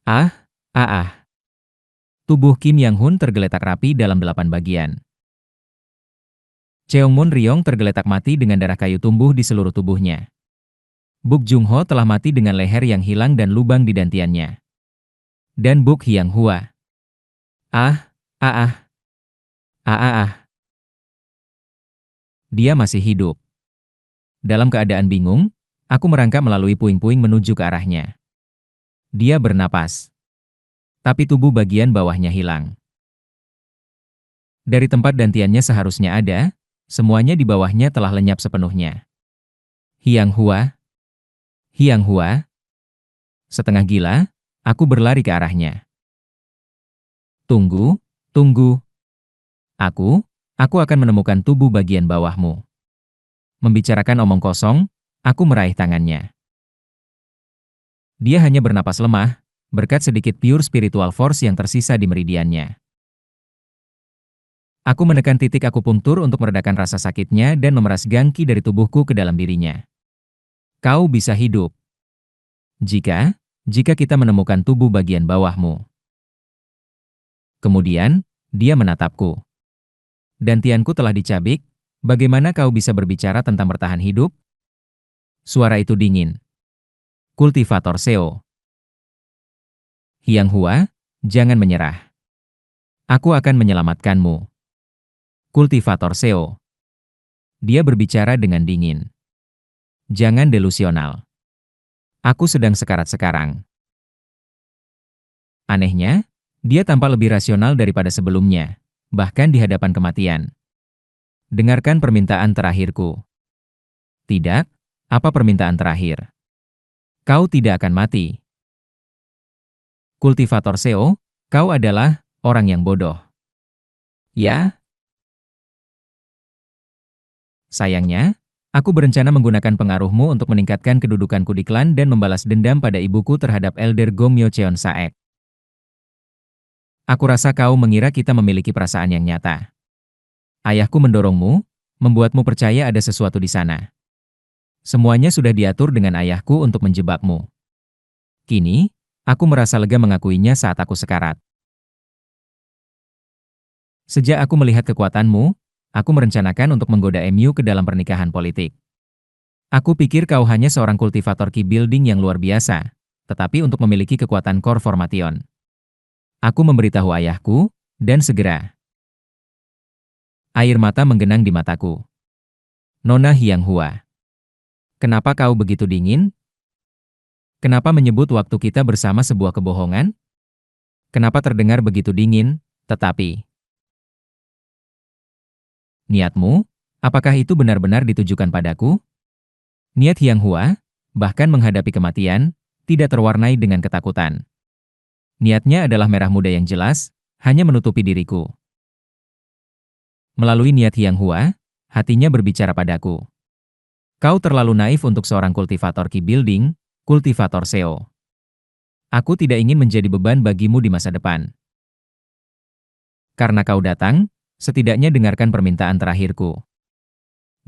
Ah. Tubuh Kim Yang Hun tergeletak rapi dalam 8 bagian. Cheomun Ryong tergeletak mati dengan darah kayu tumbuh di seluruh tubuhnya. Buk Jung-ho telah mati dengan leher yang hilang dan lubang di dantiannya. Dan Buk Hyang Hua. Ah, ah, ah, ah, ah, ah. Dia masih hidup. Dalam keadaan bingung, aku merangkak melalui puing-puing menuju ke arahnya. Dia bernapas. Tapi tubuh bagian bawahnya hilang. Dari tempat dantiannya seharusnya ada, semuanya di bawahnya telah lenyap sepenuhnya. Hyang Hua. Hyang Hua. Setengah gila, aku berlari ke arahnya. Tunggu, tunggu. Aku akan menemukan tubuh bagian bawahmu. Membicarakan omong kosong, aku meraih tangannya. Dia hanya bernapas lemah, berkat sedikit pure spiritual force yang tersisa di meridiannya. Aku menekan titik akupunktur untuk meredakan rasa sakitnya dan memeras gangki dari tubuhku ke dalam dirinya. Kau bisa hidup. Jika kita menemukan tubuh bagian bawahmu. Kemudian, dia menatapku. Dantianku telah dicabik, bagaimana kau bisa berbicara tentang bertahan hidup? Suara itu dingin. Kultivator Seo. Hyang Hua, jangan menyerah. Aku akan menyelamatkanmu. Kultivator Seo. Dia berbicara dengan dingin. Jangan delusional. Aku sedang sekarat sekarang. Anehnya, dia tampak lebih rasional daripada sebelumnya, bahkan di hadapan kematian. Dengarkan permintaan terakhirku. Tidak, apa permintaan terakhir? Kau tidak akan mati. Kultivator Seo, kau adalah orang yang bodoh. Ya? Sayangnya, aku berencana menggunakan pengaruhmu untuk meningkatkan kedudukanku di klan dan membalas dendam pada ibuku terhadap Elder Gongmyo Cheon Saek. Aku rasa kau mengira kita memiliki perasaan yang nyata. Ayahku mendorongmu, membuatmu percaya ada sesuatu di sana. Semuanya sudah diatur dengan ayahku untuk menjebakmu. Kini, aku merasa lega mengakuinya saat aku sekarat. Sejak aku melihat kekuatanmu, aku merencanakan untuk menggoda MU ke dalam pernikahan politik. Aku pikir kau hanya seorang kultivator key building yang luar biasa, tetapi untuk memiliki kekuatan core formation. Aku memberitahu ayahku, dan segera. Air mata menggenang di mataku. Nona Hyang Hua. Kenapa kau begitu dingin? Kenapa menyebut waktu kita bersama sebuah kebohongan? Kenapa terdengar begitu dingin, tetapi... Niatmu, apakah itu benar-benar ditujukan padaku? Niat Hyang Hua, bahkan menghadapi kematian, tidak terwarnai dengan ketakutan. Niatnya adalah merah muda yang jelas, hanya menutupi diriku. Melalui niat Hyang Hua, hatinya berbicara padaku. Kau terlalu naif untuk seorang kultivator key building, kultivator Seo. Aku tidak ingin menjadi beban bagimu di masa depan. Karena kau datang, setidaknya dengarkan permintaan terakhirku.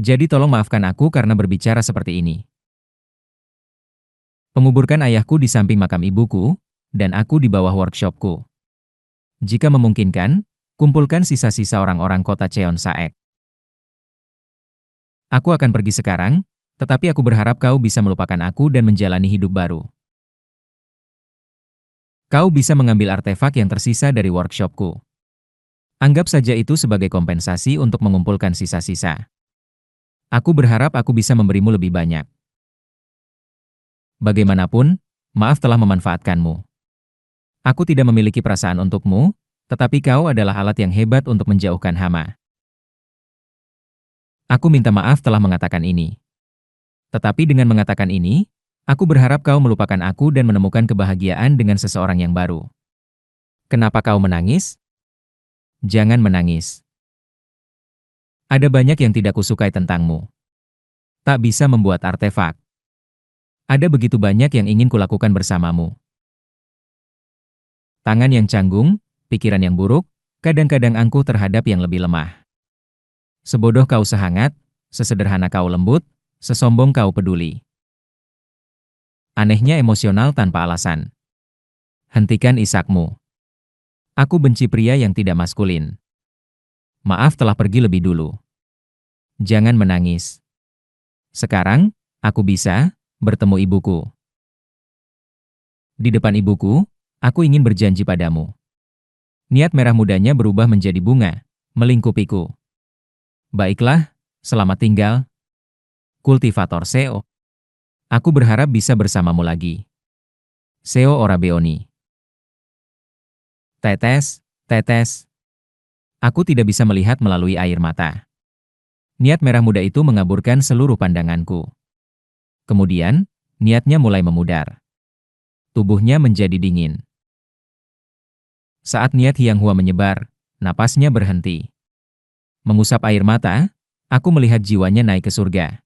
Jadi tolong maafkan aku karena berbicara seperti ini. Penguburkan ayahku di samping makam ibuku, dan aku di bawah workshopku. Jika memungkinkan, kumpulkan sisa-sisa orang-orang kota Cheon Saek. Aku akan pergi sekarang, tetapi aku berharap kau bisa melupakan aku dan menjalani hidup baru. Kau bisa mengambil artefak yang tersisa dari workshopku. Anggap saja itu sebagai kompensasi untuk mengumpulkan sisa-sisa. Aku berharap aku bisa memberimu lebih banyak. Bagaimanapun, maaf telah memanfaatkanmu. Aku tidak memiliki perasaan untukmu, tetapi kau adalah alat yang hebat untuk menjauhkan hama. Aku minta maaf telah mengatakan ini. Tetapi dengan mengatakan ini, aku berharap kau melupakan aku dan menemukan kebahagiaan dengan seseorang yang baru. Kenapa kau menangis? Jangan menangis. Ada banyak yang tidak kusukai tentangmu. Tak bisa membuat artefak. Ada begitu banyak yang ingin kulakukan bersamamu. Tangan yang canggung, pikiran yang buruk, kadang-kadang angkuh terhadap yang lebih lemah. Sebodoh kau sehangat, sesederhana kau lembut, sesombong kau peduli. Anehnya emosional tanpa alasan. Hentikan isakmu. Aku benci pria yang tidak maskulin. Maaf telah pergi lebih dulu. Jangan menangis. Sekarang, aku bisa bertemu ibuku. Di depan ibuku, Aku ingin berjanji padamu. Niat merah mudanya berubah menjadi bunga, melingkupiku. Baiklah, selamat tinggal, kultivator Seo. Aku berharap bisa bersamamu lagi. Seo Orabeoni. Tetes, tetes. Aku tidak bisa melihat melalui air mata. Niat merah muda itu mengaburkan seluruh pandanganku. Kemudian, niatnya mulai memudar. Tubuhnya menjadi dingin. Saat niat Hyang Hua menyebar, napasnya berhenti. Mengusap air mata, aku melihat jiwanya naik ke surga.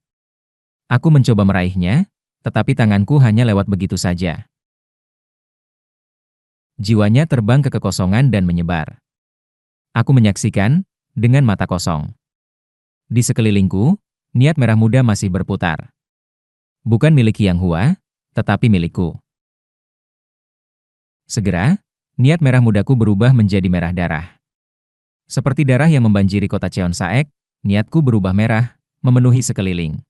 Aku mencoba meraihnya, tetapi tanganku hanya lewat begitu saja. Jiwanya terbang ke kekosongan dan menyebar. Aku menyaksikan, dengan mata kosong. Di sekelilingku, niat merah muda masih berputar. Bukan milik Hyang Hua, tetapi milikku. Segera, niat merah mudaku berubah menjadi merah darah. Seperti darah yang membanjiri kota Cheonsaek, niatku berubah merah, memenuhi sekeliling.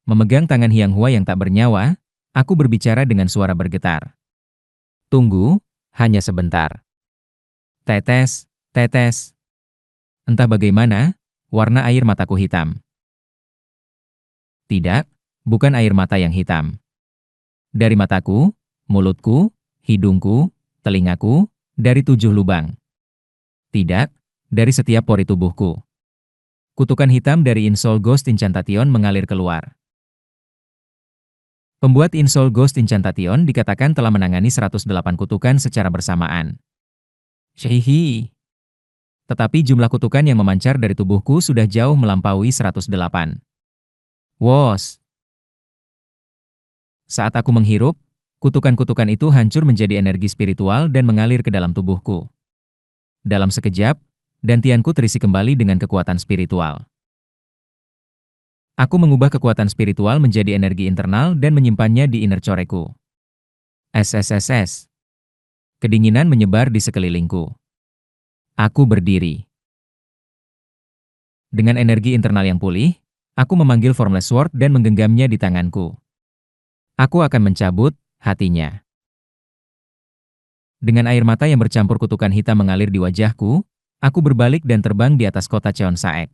Memegang tangan Hyang Hua yang tak bernyawa, aku berbicara dengan suara bergetar. Tunggu, hanya sebentar. Tetes, tetes. Entah bagaimana, warna air mataku hitam. Tidak, bukan air mata yang hitam. Dari mataku, mulutku, hidungku, telingaku, dari 7 lubang. Tidak, dari setiap pori tubuhku. Kutukan hitam dari Insol Ghost Incantation mengalir keluar. Pembuat Insol Ghost Incantation dikatakan telah menangani 108 kutukan secara bersamaan. Syehihi. Tetapi jumlah kutukan yang memancar dari tubuhku sudah jauh melampaui 108. Wos. Saat aku menghirup, kutukan-kutukan itu hancur menjadi energi spiritual dan mengalir ke dalam tubuhku. Dalam sekejap, dantianku terisi kembali dengan kekuatan spiritual. Aku mengubah kekuatan spiritual menjadi energi internal dan menyimpannya di inner coreku. SSSS. Kedinginan menyebar di sekelilingku. Aku berdiri. Dengan energi internal yang pulih, aku memanggil Formless Sword dan menggenggamnya di tanganku. Aku akan mencabut hatinya. Dengan air mata yang bercampur kutukan hitam mengalir di wajahku, aku berbalik dan terbang di atas kota Cheonsaek.